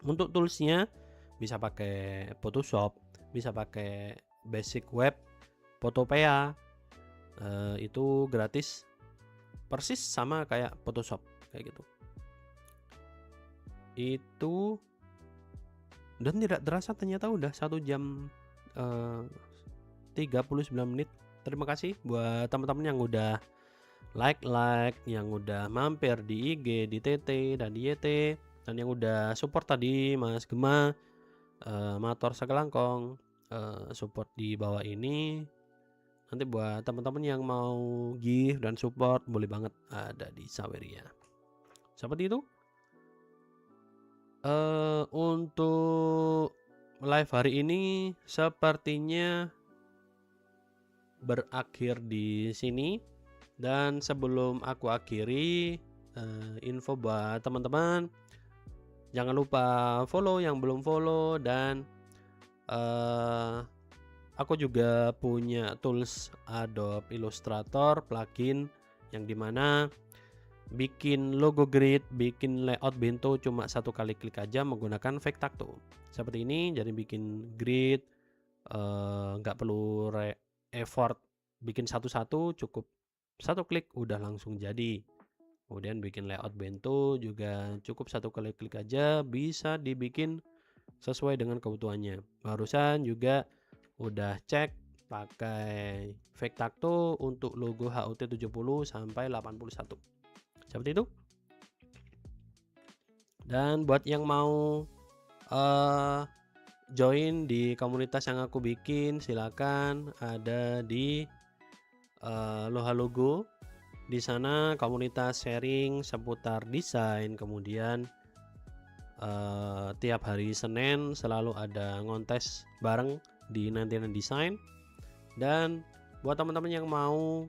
Untuk toolsnya bisa pakai Photoshop, bisa pakai Basic Web, Photopea. Itu gratis, persis sama kayak Photoshop kayak gitu. Itu, dan tidak terasa ternyata udah 1 jam 39 menit. Terima kasih buat teman-teman yang udah like, yang udah mampir di IG, di TT, dan di YT, dan yang udah support tadi Mas Gema, Mator Sakelangkong, support di bawah ini. Nanti buat teman-teman yang mau give dan support boleh banget ada di Saweria. Seperti itu. Untuk live hari ini sepertinya berakhir di sini, dan sebelum aku akhiri, info buat teman-teman, jangan lupa follow yang belum follow, dan aku juga punya tools Adobe Illustrator plugin yang dimana bikin logo grid, bikin layout bento cuma 1 kali klik aja menggunakan Vectacto seperti ini. Jadi bikin grid nggak perlu effort bikin satu-satu, cukup 1 klik udah langsung jadi. Kemudian bikin layout bento juga cukup 1 kali klik aja bisa dibikin sesuai dengan kebutuhannya. Barusan juga udah cek pakai Vectacto untuk logo HUT 70 sampai 81. Seperti itu. Dan buat yang mau join di komunitas yang aku bikin, silakan ada di Loha Logo. Di sana komunitas sharing seputar desain, kemudian tiap hari Senin selalu ada ngontes bareng di 99 Design. Dan buat teman-teman yang mau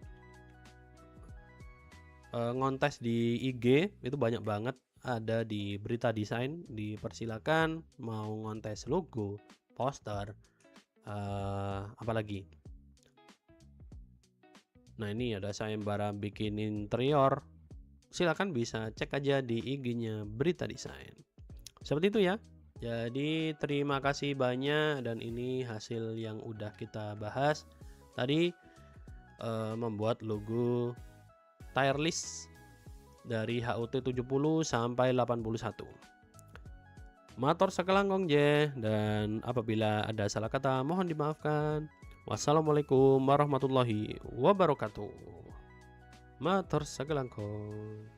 ngontes di IG itu banyak banget, ada di Berita Desain, dipersilakan mau ngontes logo, poster, apalagi. Nah ini ada sayembara bikin interior, silakan bisa cek aja di IG-nya Berita Desain. Seperti itu ya. Jadi terima kasih banyak, dan ini hasil yang udah kita bahas tadi, membuat logo tire list dari HUT 70 sampai 81. Matur sakelangkong je, dan apabila ada salah kata mohon dimaafkan. Wassalamualaikum warahmatullahi wabarakatuh. Matur sakelangkong.